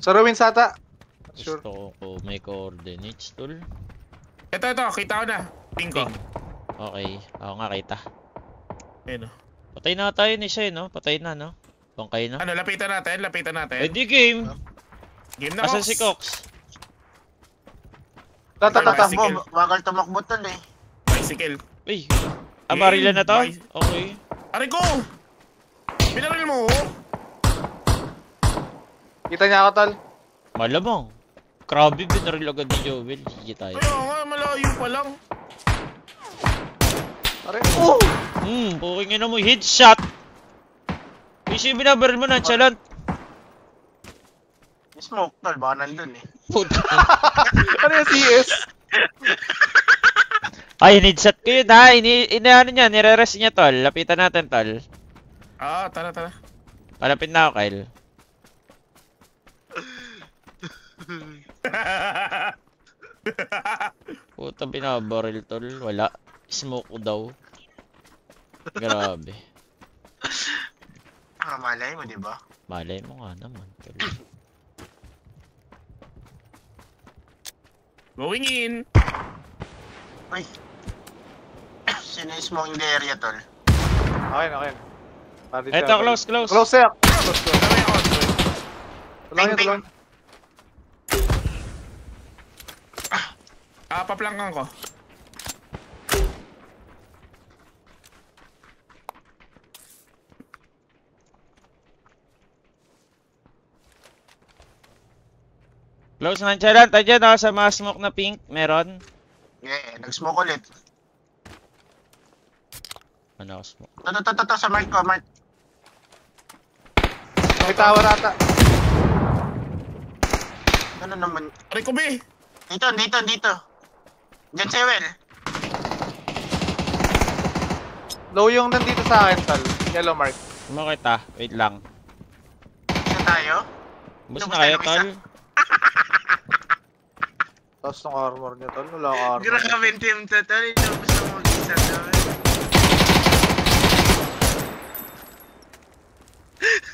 Sa ruins ata. Sure. Gusto ko may coordinates, tol. Ito. Kita ko na. Ping ko. Okay. Ako nga kita. Ayun o. Patay na tayo ni siya, no? Patay na, no? Bangkay na. Ano, lapitan natin. Eh, di game. Game na, Asan Cox. si Cox? Tata. Bicycle. Bagal tumakbo tol eh. Bicycle. Uy. Barilan na to? Bye. Okay. Aray ko! Binaril mo, oh. Kita niya ako, tal. Malamang. Grabe, binaril agad ni Joel. Sige tayo. Ayaw nga, malayo pa lang. Pare, oh! Puking ina mo. Headshot! Kasi binabaril mo na, chalant. Smoke tol, baka nandun eh. Puta. Ano yung CS? Ay, headshot ko yun, ha? Ano niya, nire-rest niya, tol. Lapitan natin, tol. Ah, tara. Palapit na ako, Kyle. Puta, binabaril, tol. Wala. Smoke daw. Grabe. Malay mo, di ba? Malay mo nga naman, tol. Going in. Uy. Sino yung smoke in the area tol? Okay. Eto, close. Close, sir. Close. Dami ako. Tulungan niya, Ping. tulungan. Paplangkan ko. Close na chalant. Ayan, oh, sa mga smoke na pink. Meron. Yeah, nag-smoke ulit. Ano ako smoke? Ito, sa mark ko, mark. May tower ata. Ano naman? Aray ko, be. Dito. Diyan si Well. Low yung nandito sa akin, tal. Yellow mark. Sumakit ah. Wait lang. Isa tayo. Bus Lubos na kayo, tayo ng tol. Tapos ng armor niya, tal. Wala ka armor. Grabe team to tol. Ito gusto mo mag-isa tol.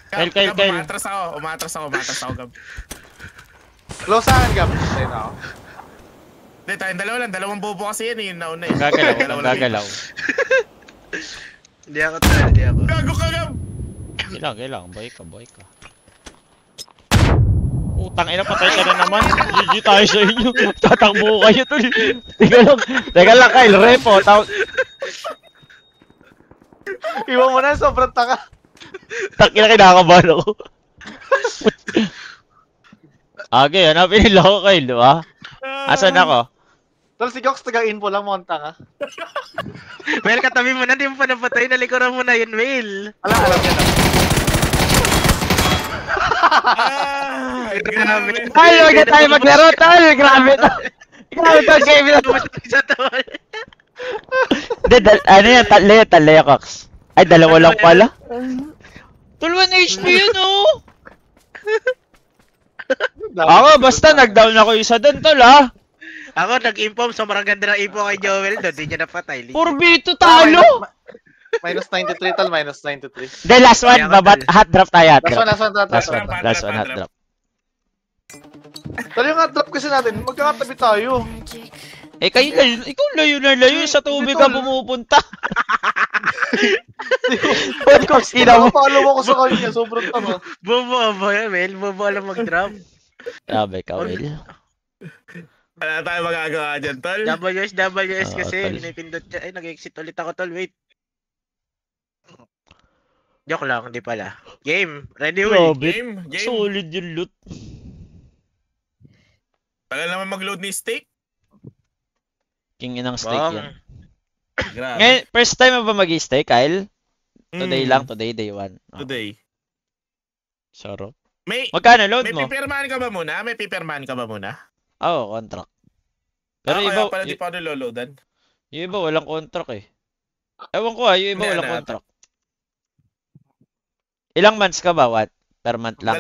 Kyle. Umatras ako, Gab. Close sa akin, Gab. Stay na ako. Hindi, tayong dalawa lang. Dalawang bobo kasi yan eh. Yung nauna eh. Gagalaw, Dalawa lang. gagalaw. Hindi ako tol, hindi ako. Gago ka Gab! Kailang. Buhay ka. Utang ina, patay ka na naman. GG tayo sa inyo. Tatakbo kayo, tol. Teka lang, Kyle. Repo. Iwan mo na, sobrang taka. Takina, kinakabahan ako. Okay, hanapin nila ako, Kyle, di ba? Asan ako? Tol, si Gox, taga-info lang mo ang tanga. Well, katabi mo na, di mo pa napatay. Nalikuran mo na yun, Will. Alam niya na. Ay, grabe. Ay, huwag na tayo maglaro, tol! Grabe to! Grabe to, game na to! Sa tol. Hindi, ano yan? Tatlo yung Cox. Ay, dalawa lang pala. Tol, 1 HP yun, oh! Ako, basta nag-down ako isa doon, tol, ha? Ako, nag-inform. Sobrang ganda ng info kay Joel doon. Di niya napatay. 4v2 talo! Minus 93, tol, minus 93. Hindi, last one, hot drop tayo, hot drop. Last one. Last one, hot drop. Tol, yung hot drop kasi natin, magkakatabi tayo. Eh, kayo layo, ikaw layo, sa tubig ka pumupunta. Gox, follow ako sa kanya, sobrang tanga. Bobo ba yan, Will? Bobo alam mag-drop. Grabe ka, Will. Wala tayo magagawa dyan, tol. WS kasi. tol. Pinipindot niya. Ay, nag-exit ulit ako, tol. Wait. Joke lang, hindi pala. Game. Ready, Will? Grabe, Game. solid yung loot. Tagal naman mag-load ni steak. King inang steak Bang. yan. Grabe. Ngayon, first time mo ba mag-steak, Kyle? Today Mm, lang, today, day 1. Today. Sarap. May Magkano load may mo? pipirmahan ka ba muna? May pipirmahan ka ba muna? Oo, contract. Pero Kaya iba, pala di pa ako niloloadan. yung iba walang contract eh. Ewan ko yung iba Hindi, walang ano, contract. Ilang months ka ba? What? Per month lang?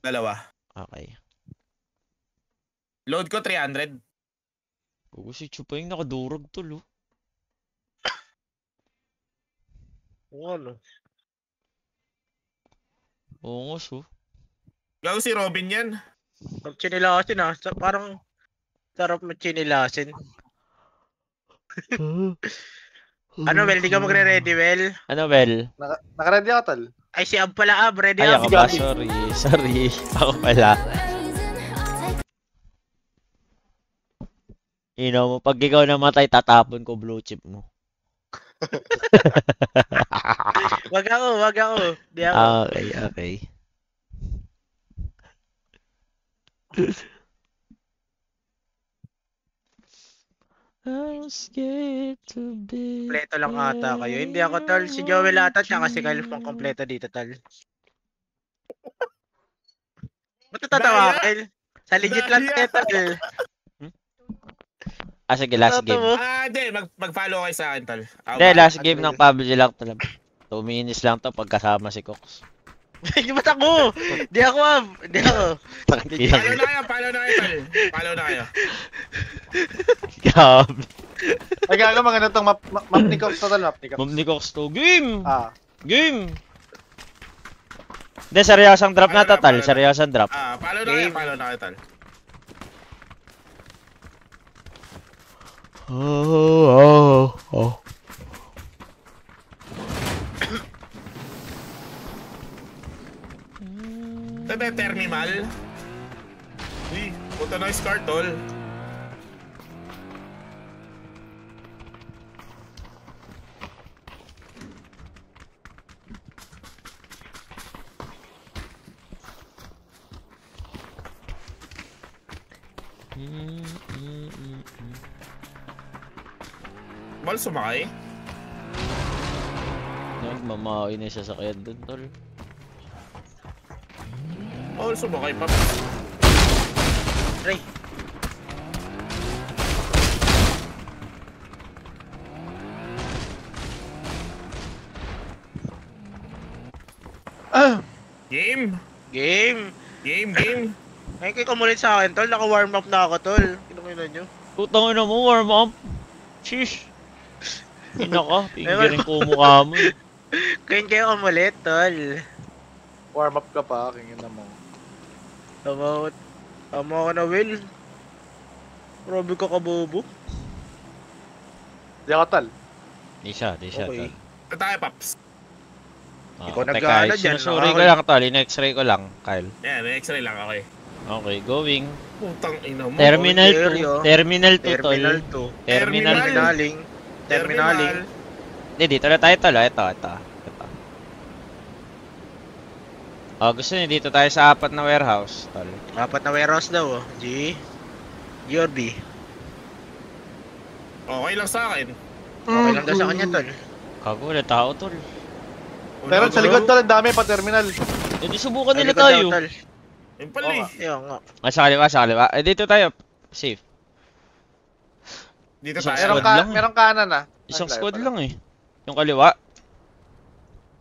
Dalawa. Okay. Load ko 300. Oo, si Chupa yung nakadurog tol, oh. Ano? Oo nga, so. Gago si Robin yan. Chinilasin ah. Parang sarap chinilasin. Ano, Well? Di ka magre-ready, Well? Ano, Bel? Naka-ready ako, tol. Ay, si Ab pala, Ab. Ready, Ay, Ab. ako ba? Sorry. Ako pala. Mo, pag ikaw namatay, tatapon ko blue chip mo. Wag ako. Di ako. Okay. I'm scared to be. Kompleto lang ata kayo. Hindi ako, tol. Si Joel ata, tsaka si Kyle pang kompleto dito, tol. Ba't natatawa, Daya. Kyle? Sa legit lang Daya. tayo, tol. Sige, last game. Totoo. Hindi. Mag-follow kayo sa akin, tol. Hindi, last game ng PUBG lang talaga. 2 minutes lang to pagkasama si Cox. Ba't ako? Di ako, Ab. Di ako. Follow na kayo, tol. Follow na kayo. Grabe. Ay, gaga, maganda tong map ni Gox, tol, map ni Gox. Mom ni Cox to. Game! Ah, Game! Hindi, seryosang drop na to, tal. Seryosang drop. Follow na kayo, tol. Oh. Tabi, terminal. Uy, puto na yung scar, tol. Bal sumakay? Nagmamaoy na siya sa kaya dun, tol. Bal sumakay pa. Ray. Game! Game. Game! Ay, kayo kumulit sa akin, tol. Naka-warm up na ako, tol. Kinukainan nyo. Putang ina mo, warm up. Sheesh. Ina ka, pingirin ko mukha mo. Kayo kumulit, tol. warm up ka pa, kingin na mo. Tama ako na, Will. Grabe ka kabobo. Di ako, tol. Di siya, Okay. tol. Ito tayo, Paps. Ikaw Teka, nag-aano dyan, sinusuri ko nakakal- lang, tol. In-x-ray ko lang, Kyle. Yan, x-ray lang, okay. Okay, going. Putang ina mo. Terminal area. 2. Terminal 2, tol. Terminal 2. Terminal 2. Terminaling. Terminaling. Hindi, dito na tayo, tol. Ito. Oh, gusto niyo dito tayo sa 4 na warehouse, tol. 4 na warehouse daw, oh. G or B. Okay lang sa akin. Okay lang daw sa kanya, tol. Kago, wala tao, tol. Pero sa likod, tol, ang dami pa terminal. Eh, di subukan nila Likod daw, tayo. tol. Yung pala eh. Ayun nga. Sa kaliwa. Eh, dito tayo. Safe. Dito Isang tayo. squad lang eh. Merong kanan ah. Isang Ay, squad layo lang eh. Yung kaliwa.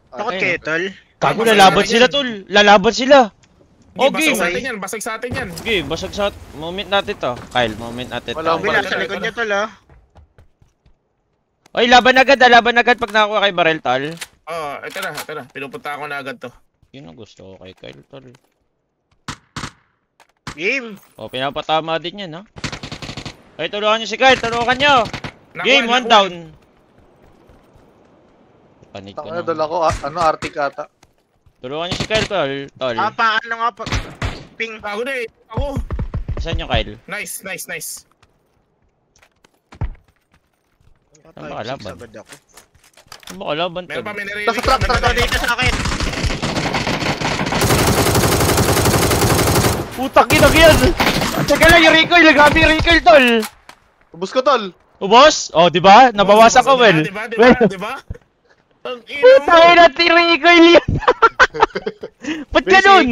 Takot Ayun, kayo, tol. Kago, Basag lalaban natin sila, yan. tol. Lalaban sila. Hindi, Okay. basag sa atin yan. Basag sa atin yan. Okay, basag sa moment natin to. Kyle, moment natin to. Wala, Bila wala. sa likod niya, tol, ah. Oy, laban agad pag nakuha kay Barrel, tol. Oo, ito na. Pinupunta ko na agad to. Yun ang gusto ko kay Kyle, tol. Game. O, pinapatama din yan, ha? Ay, tulungan nyo si Kyle, tulungan nyo! Nakuha, Game, 1 nakuha. down! Panik ko Tangina, na. dala ko, ano, Arctic ata. Tulungan nyo si Kyle, tol. Paano nga pa? Ping. Ako na eh. Ako. Saan yung Kyle? Nice. Saan ba kalaban? Sagad ako. Ano ba kalaban, tol? Meron pa, may narinig Nasa truck, ka, may Ito narinig dito sa akin. Putang ina yan! Teka lang, yung recoil! Grabe yung recoil, tol! Ubus ko, tol. Ubos? Oh, di ba? Nabawasan ko, Well. Diba? Ang ina Putang mo. ina, recoil yan! Ba't ganun?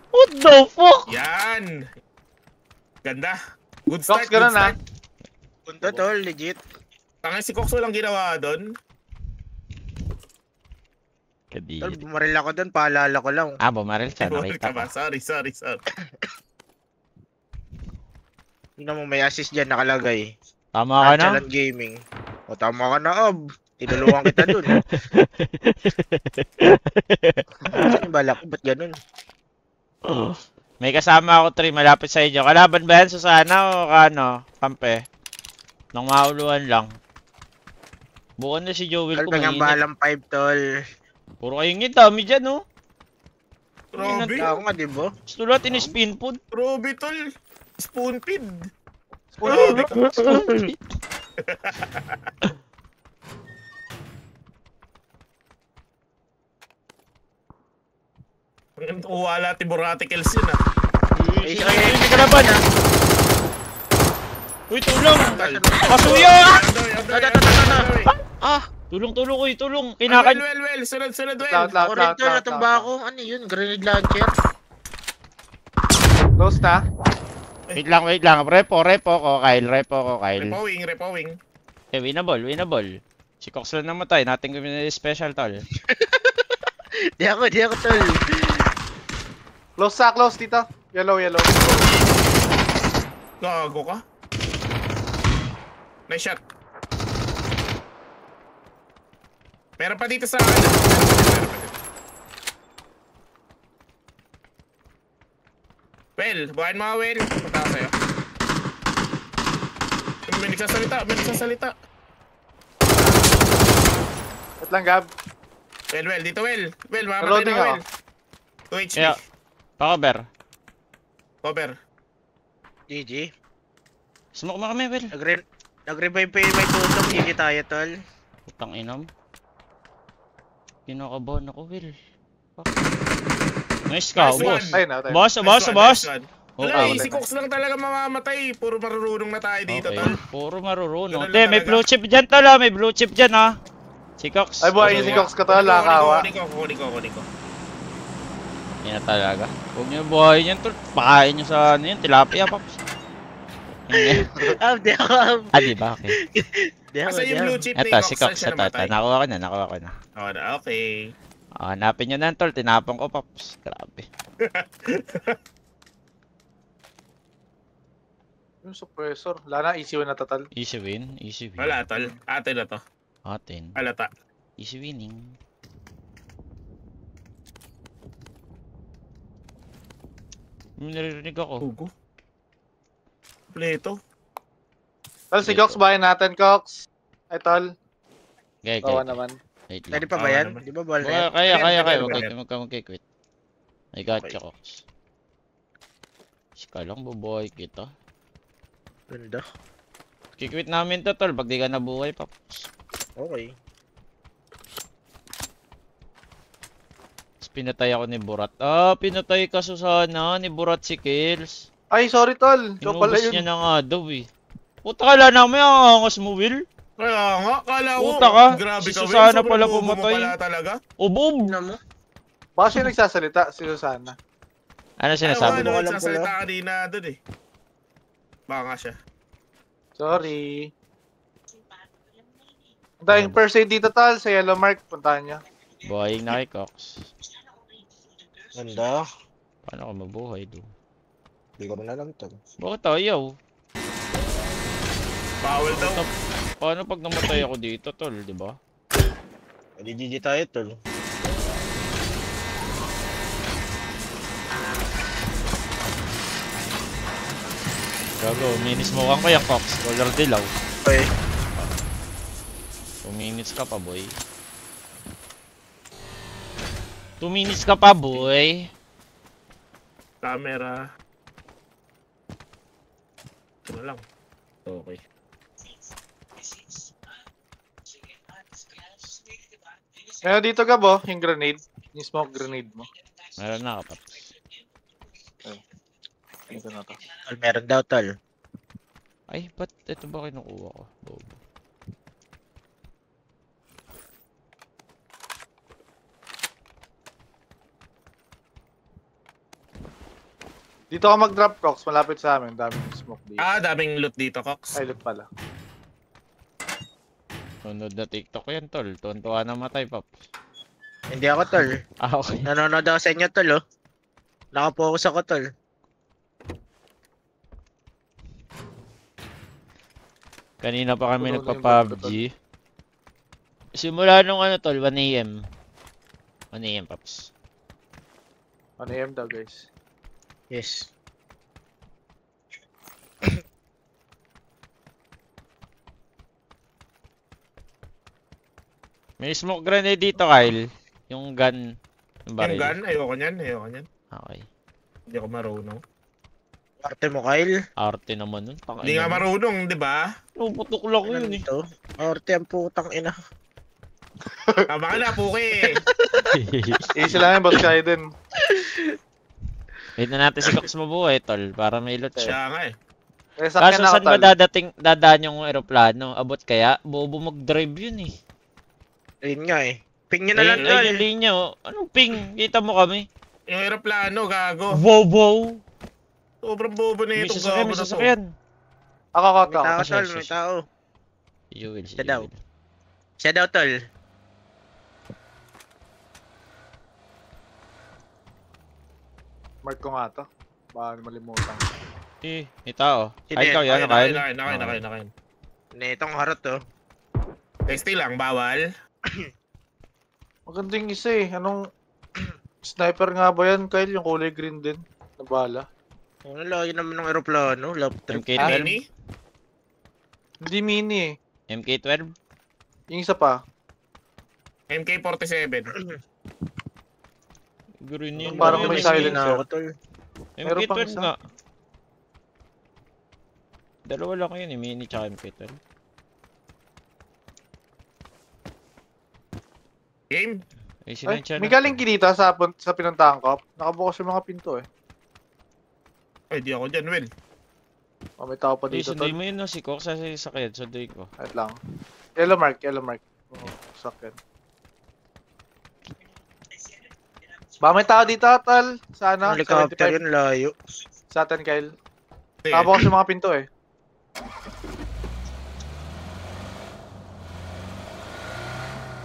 What the fuck? Yan. Ganda. Good Cox, start, ganun, good start. Punta, tol. Legit. Tanga si Cox walang ginawa doon. Tol, Kadiri. bumaril ako doon. Paalala ko lang. Ah, bumaril siya. Huwag Nakita ka ko. ba? Sorry. Tingnan mo, may assist dyan nakalagay. Tama ka na? Nonchalant Gaming. O, tama ka na, Ob. Tinulungan kita dun. Saan yung balak ko? Ba't ganun? May kasama ako 3 malapit sa inyo. Kalaban ba yan? Susana o ano? Kampe? Nang mauluan lang. Bukan na si Joel Tol, ko kanyang mainit. balang 5, tol. Puro kayong yung dami dyan, no? Grabe. Ako nga, di ba? Gusto lahat in-spin food. Grabe tol. Spoon feed. Grabe. Wala Tiburati Kills yun ah. Isa kayo. Hindi ka laban, ha? Uy, tulong! Kasuyo! Ah! Tulong, uy, tulong! Well, Kinakan... sunod, well. Lahat, Ako rin, tol. Natumba ako. Ano yun? Grenade launcher? Close na. Wait lang. Repo ko, Kyle. Repowing. Eh, winnable. Si Cox lang namatay. Natin kami na special, tol. Di ako, tol. Close, tito. Yellow. Gago ka. Nice shot. Meron pa dito sa akin. Well, buhayin mga well. Punta ako sa'yo. May nagsasalita. Wait lang, Gab. Well, dito well. Well, mamamatay Reloading na ako. well. 2 HP. Yeah. Pakover. Cover. GG. Smoke mo kami, Will. Nag-revive pa yung may tutong. GG tayo, tol. Putang inom. Kinakabahan ako, Will. Fuck. Nice ka, Nice boss. one. Ayun na, tayo. Boss. Nice one. Okay. Wala eh, si Cox lang talaga mamamatay. Puro marurunong na tayo dito, Okay. tol. Puro marurunong. Ganun Te, lang may talaga. blue chip dyan, tol, ha. May blue chip dyan, ha. Si Cox. Ay, buhay si Cox ka tol, lakawa. Kunin ko. Yan na talaga. Huwag niyo buhayin yan, tol. Pakain niyo sa ano yun, tilapia, paps. Di ako. Diba? Okay. Di ako, Asa yung blue chip ni Eto, Cox? si Cox. Saan siya Eto. namatay? Nakuha ko na. Oh, okay. Hanapin nyo na, tol. Tinapon ko, paps. Grabe. Yung suppressor. Wala na, easy win na total. Easy win. Wala, tol. Atin na to. Atin. Alata. Easy winning. May naririnig ako. Ugo. Pleto. Tol, si Cox bahay natin, Cox. Ay, tol. Gaya, Tawa gaya. naman. Wait lang. Pwede pa ba Tawa yan? naman. Di ba ball na Kaya, yan? kaya. Pwede, Huwag pwede. ka mag-quit. I got Okay. you, Cox. Sika lang, bubuhay kita. Ganda. Kikwit namin to, tol. Pag di ka nabuhay, Paps. Okay. Tapos pinatay ako ni Burat. Ah, pinatay ka, Susana. Ni Burat si Kills. Ay, sorry, tol. Ikaw pala Inubos yun. niya na nga daw eh. Puta, kala namin ang angas mo, Will. Kaya nga, kala ko. Puta ka, Grabe si ka, Will. Susana Sobrang pala bobo mo pumatay. pala talaga. Ubob! Ano mo? Baka siya nagsasalita, si Susana. Ano Ay, sinasabi mo? mo? Alam ko nagsasalita kanina doon eh. Baka nga siya. Sorry. Dahil per se dito, tol, sa Yellow Mark, puntahan niya. Buhaying na kay Cox. Ganda. Paano ka mabuhay doon? Hindi ko rin alam to. Bakit ayaw? Bawal daw. Paano pag namatay ako dito, tol, di ba? Hindi GG tayo tol. Gago, minis mo kang ko yung Cox. Color dilaw. Okay. 2 minutes ka pa, boy. 2 minutes ka pa, boy. Camera. Ito na lang. Okay. Ngayon dito ka bo, yung grenade. Yung smoke grenade mo. Meron na ka, Paps. Ito na to. Tol, meron daw tol. Ay, ba't ito ba kinukuha ko? Bobo. Dito ka mag-drop, Cox. Malapit sa amin. Daming smoke dito. Ah, daming loot dito, Cox. Ay, look pala. Sunod na TikTok yan, tol. Tuwan-tuwa na matay, Paps. Hindi ako tol. Ah, okay. Nanonood ako sa inyo tol oh. Nakapokus ako tol. Kanina pa kami Puno na yung nagpa-PUBG. Simula nung ano, tol, 1 AM. 1 AM, Paps. 1 AM daw, guys. Yes. May smoke grenade dito, Kyle. Yung gun. Yung Yung baril. gun, ayoko niyan, ayoko niyan. Okay. Hindi ako marunong. Arte mo Kyle. Arte naman nun. Hindi nga marunong, di ba? Puputok lang Ano yun eh. to? Arte ang putang ina. Tama ka na, Puki. Easy lang yan, Boss Kaiden. Wait na natin si Cox mabuhay, tol. Para may loot siya. Siya nga eh. Eh, sakyan Kaso na saan ako, ba tol. dadaan yung aeroplano? Abot kaya? Bobo mag-drive yun eh. Ayun nga eh. Ping nyo na lang Ayun tol. yung linya oh. Anong ping? Kita mo kami? Yung aeroplano, gago. Wow, wow! Sobrang bobo na May itong sasakyan, gago may na to. sasakyan. Ako, May ako. tao Siya, tol, siya, may siya. tao. Si Jewel, si Siya daw. Jewel. Siya daw tol. Mark ko nga to. Baka malimutan. Eh, may tao. Hindi. Ay, ikaw yan, Nakain, nakain. nakain. Netong harot oh. Testy lang, bawal. Maganda yung isa eh. Anong sniper nga ba yan, Kyle? Yung kulay green din. Na bala. Ano layo naman ng aeroplano? Love trip. MK12? Mini? Hindi mini eh. MK12? Yung isa pa. MK47. Green yun. Parang Yun, may yun, silence. na ako tol. Meron pang MK12 isa. nga. Dalawa lang yun eh, mini tsaka MK12. Game? Ay, Ay, sinensya may na. galing kinita sa pinuntahan ko. Nakabukas yung mga pinto eh. Ay, di ako dyan, Will. Oh, may tao pa Ay, dito, sunday tol. mo yun no, si Cox sa sasakyan. Sunday ko. Wait lang. Yellow mark, yellow mark. Oh, sakyan. Ba, may tao dito, tal. Sana, Ang helicopter 75. yun layo. Sa atin, Kyle. Sige. Nakabukas yung mga pinto eh.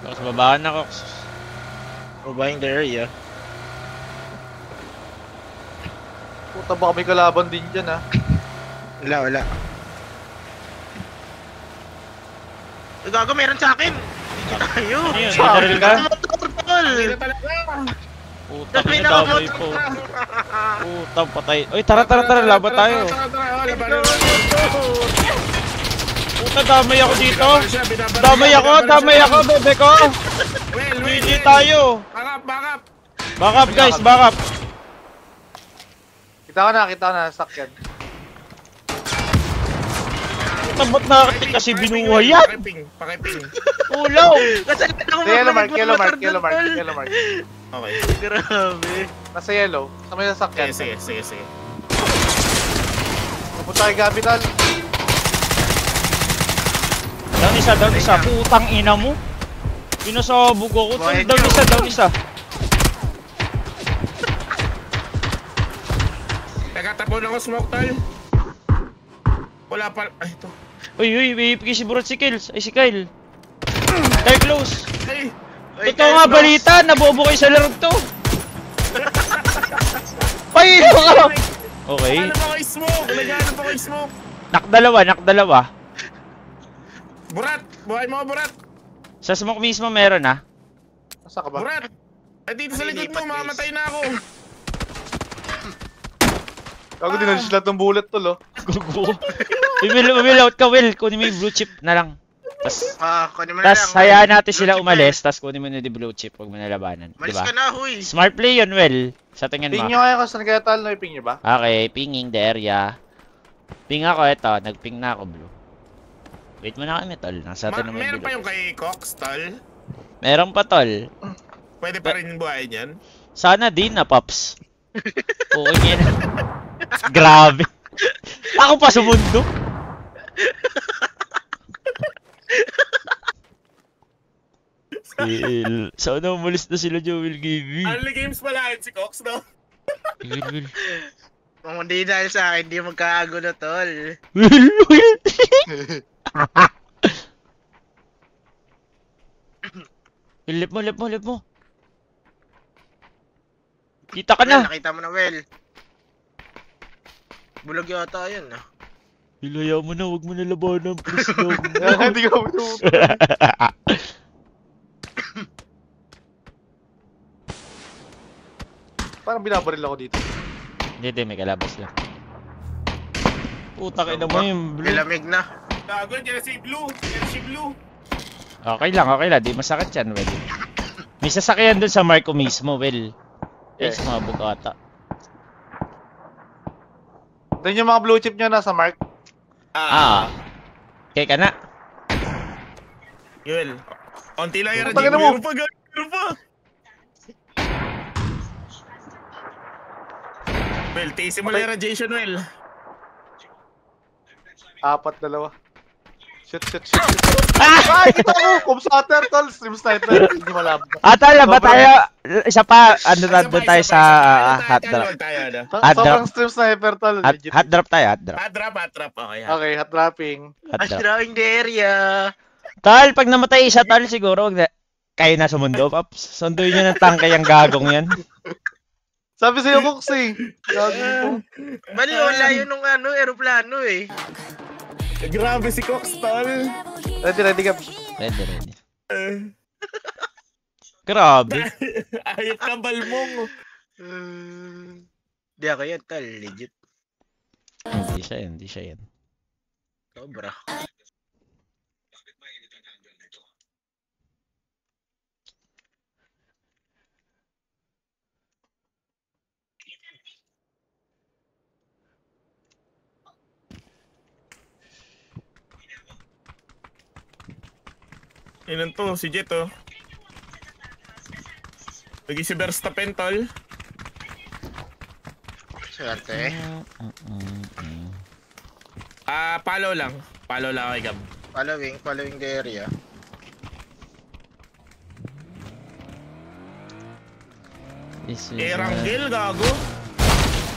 Cox, babaan na, Cox. Buying the area. Puta, baka may kalaban din dyan ah. Wala, wala. Ay, gago, meron sa akin! Hindi tayo! Ano yun? Sabi May baril ka? Motor, tol! Hindi na talaga. Putang ina, damay po. Putang patay. Uy, tara, laban tayo. Puta, damay ako dito. Damay ako, bebe ko. GG tayo. Back up guys, back up. Kita ko na, sakyan. Puta, ba't nakatik kasi binuhay yan? Pakiping. Ulaw. Yellow mark. Okay. Grabe. Nasa yellow. Sa may sasakyan. Sige. Pupunta kay Gabi, tol. Down isa. Putang ina mo. Pinasabog ako. Down isa. Nagkatapon ako smoke tol. Wala pa. Ay, ito. Uy, may ipigay si Burat si Kills. Ay, si Kyle. Tayo close. Ay. Totoo nga balita, nabobo kayo sa laro to. Ay, ka. Okay. Naghanap ako yung smoke. Nakdalawa. Burat, buhay mo Burat. Sa smoke mismo meron ah. Nasa ka ba? Burat. Ay, dito sa likod mo, mamamatay na ako. Gago din na lahat ng bullet, tol, oh. Gugu. Will out ka, Will. Kunin mo yung blue chip na lang. Kunin mo na lang. Tas hayaan natin sila Blue chip umalis, tas kunin mo na yung blue chip pag manalabanan. Malis Diba? ka na, huy. Smart play yun, Will. Sa tingin Ping mo. nyo kaya kung saan kaya, tol, no? Ping nyo ba? Okay, pinging the area. Ping ako, eto. Nagping na ako, blue. Wait mo na kami, tol. Nasa atin naman Meron blue. pa yung kay Cox, tol. Meron pa, tol. Pwede pa rin buhayin yan. Sana din na, Pops. Okay yan. Grabe. Ako pa sa mundo. Sana umalis na sila, Joel Gaby. Early games pala yun si Cox, no? Will. Kung hindi dahil sa akin, hindi magkakagulo, tol. Will. Lip mo. Kita ka na. Nakita mo na, Well. Bulag yata yun, ah. Ilaya mo na, wag mo na labanan, please dog. Hindi ka mabuto. Parang binabaril ako dito. Hindi, may kalabas lang. Puta ina mo yung blue. Nilamig na. Gago, dyan si Blue. Okay lang. Di masakit yan, Will. May sasakyan dun sa Marco mismo, Will. Eh, sa mga bugata. Doon yung mga blue chip nyo nasa mark. Okay ka na. Yuel. Onti lang yung Tangina mo. Meron pa. Well, tiisin mo lang yung radiation, Well. 4-2. Shoot. Ay, kita ko! Comsater, tol! Stream sniper. Hindi malabo. Tala ba tayo? Isa pa, doon tayo sa hot drop. Sobrang stream sniper, tol. Legit. Hot drop tayo, hot drop. Hot drop. Okay. Okay, hot dropping. I'm drawing the area. Tal, pag namatay isa, tal, siguro wag na kayo na sa mundo, Paps. Sunduin nyo ng tangkay ang gagong yan. Sabi sa'yo, Cox, eh. Gago. Bali, wala yun nung aeroplano, eh. Grabe si Cox, tol. Ready ka. Ready. Grabe. Ayop ka, balmong. Di ako yan, tol. Legit. Hindi siya yan. Sobra. Ilan to? Si Jet, oh. Lagi si Verstappen, tol. Swerte. Follow lang. Follow lang kay Gab. Following the area. Rangel, gago.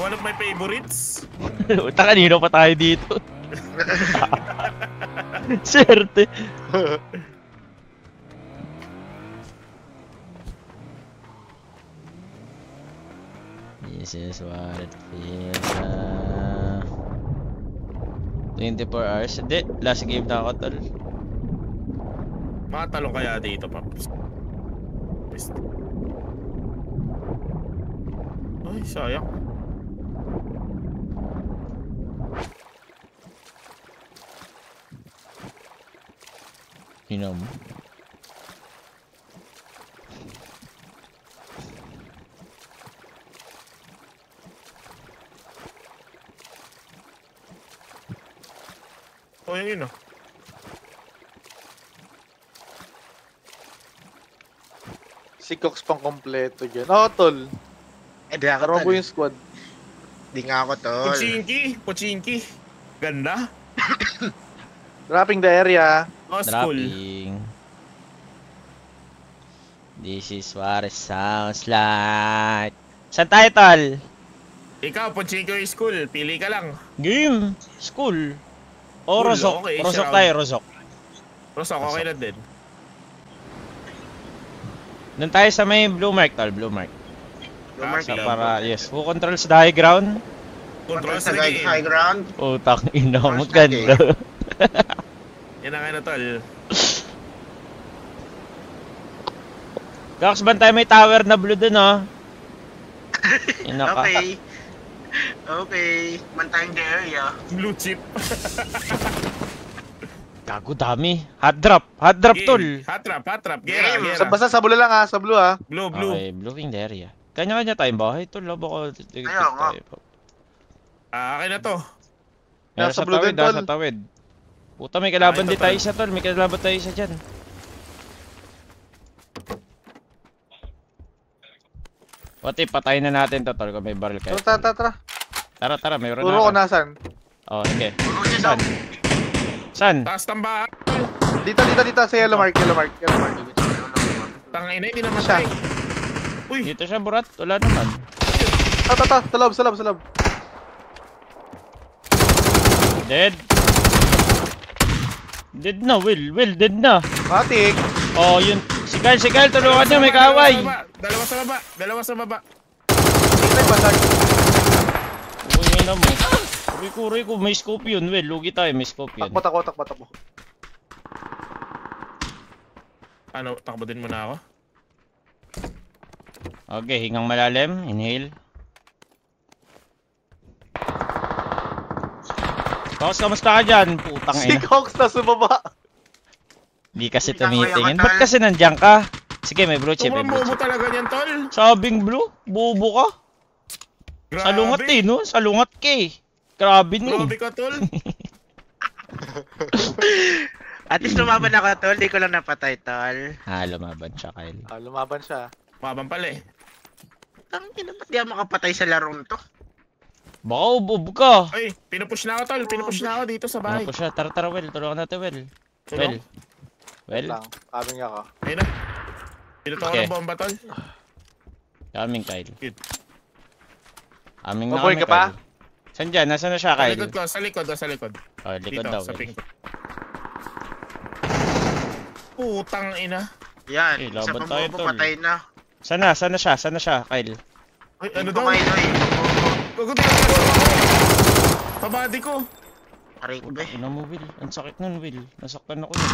One of my favorites. Uta, kanino pa tayo dito? Swerte. This is what it feels 24 hours. Hindi, last game na ako, tol. Makatalo kaya dito, Paps. Ay, sayang. Inom. O, yun, oh. Si Cox pang kompleto dyan. Oo, tol. Di ako Karamo tol. yung squad. Di nga ako tol. Pochinki. Ganda. Dropping the area. Oh, school. Dropping. This is what it sounds like. Saan tayo, tol? Ikaw, Pochinki o school. Pili ka lang. Game. School. O School, Rosok. okay, Rosok siya. tayo, Rosok. Rosok, okay na din. Doon tayo sa may blue mark, tol. Blue mark. Lumar Sa Yeah. para, yes. Who controls the high ground? Control sa sa high ground. Utang ina, Controls maganda. Yan ang ano, tol. Cox, bantay may tower na blue dun, oh. Ina ka. Okay. Okay. Mantayin the area. Blue chip. Gago, dami. Hot drop. Hot drop, tol. Hot trap. Gera, Game. gera. Basta sa blue lang sa blue Blue. Okay, bluing the area. Kanya-kanya tayong bahay, tol. Baka titigit Ayaw nga. tayo. Akin na to. Meron Nasa sa blue tawid, din, tol. sa tawid. Puta, may kalaban Ito, din tayo tol. isa, tol. May kalaban tayo isa dyan. What if, patayin na natin to, tol, kung may barrel kayo. Tara. Tara, mayroon na Turo ko ako. nasan. Oh, sige. Urusin Saan? Saan? Taas tambahan. Dito sa yellow mark. Tangina, hindi naman Siya. tayo. Uy, Dito siya, burat. Wala naman. Sa loob. Dead. Dead na, Will. Will, dead na. Matik. Oh, yun. Si Kyle, tulungan niyo, may kaaway. Dalawa sa baba. Dito yung basag. Uy, yun na mo. Rico, may scope yun, Will. Lugi tayo, may scope yun. Takbo. Ano, takbo din muna ako. Okay, hingang malalim. Inhale. Cox, kamusta ka dyan? Putang Si ina. Cox na sumaba. Di kasi Hindi ka tumitingin. kuya, Ba't Katal. kasi nandiyan ka? Sige, may blue chip, may Sobrang blue bobo chip. talaga niyan, tol. Sabing blue? Bobo ka? Salungat eh, no? Salungat ka eh. Grabe no. Grabe ka, tol. At least lumaban ako tol. Di ko lang napatay tol. Lumaban siya, Kyle. Lumaban siya. Mabang pala eh. Tangina, ba't di ako makapatay sa larong to? Baka ubob ka. Ay, pinupush na ako, tol. Pinupush na ako dito sa bahay. Ano po siya? Tara, Will. Tulungan natin, Will. Tulong. Well, Lang. Kaming ako. Ayun na. Pinuto ko Okay. ng bomba, tol. kaming, Kyle. Good. Aming na Mabuhay kami, ka pa? Kyle. Saan dyan? Nasaan na siya, Sa Kyle? likod ko, sa likod. Oh, likod Dito, daw, sa Will. pink. Putang ina. Yan, Eh, isa laban pang tayo, bobo tol. patay na. Saan na siya, Kyle? Ay, ano Ito daw? kayo Noy. Gago, tinatawag ako. Pabadi ko. Aray ko ba eh. Ina mo, Will. Ang sakit nun, Will. Nasaktan ako yun.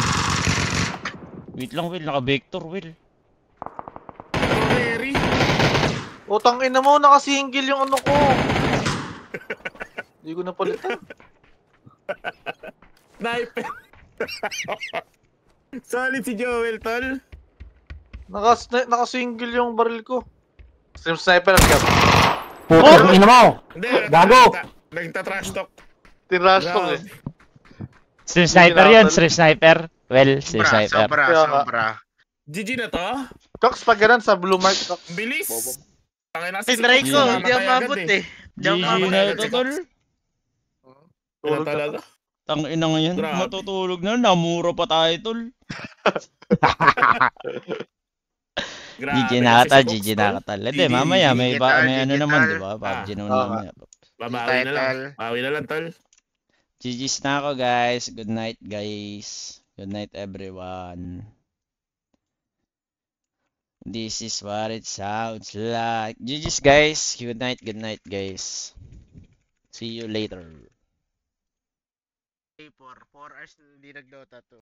Wait lang, Will. Naka-vector, Will. Strawberry. Utang ina mo, nakasingle yung ano ko. Hindi ko napalitan. Sniper. Solid si Joel, tol. Nakasingle yung baril ko. Stream sniper ang gab. Oh, ina mo! Hindi, Gago! nagta-trash talk. Tinrush ko eh. Stream sniper Hindi yan, na- stream sniper. Well, stream sniper. Kaya nga. Sobra. GG na to. Cox, pag ganun sa blue mark, Cox. Ang bilis. Bobo. Tangina sa Tinry ko, Hindi hindi ako mabot eh. Hindi ako GG mabot. na ito, tol. Tulog talaga. Tang ina ngayon, Grabe. matutulog na, namura pa tayo, tol. Grabe GG kasi na si kata, Cox, GG tol. na kata. Hindi, GG, mamaya may digital, may ano naman, digital. di ba? PUBG naman Ah. mamaya. Babawi na lang. Title. Bawi na lang, tol. GG's na ako, guys. Good night, guys. Good night, everyone. This is what it sounds like. GG's, guys. Good night, guys. See you later. 4 hours hindi nag-Dota 2.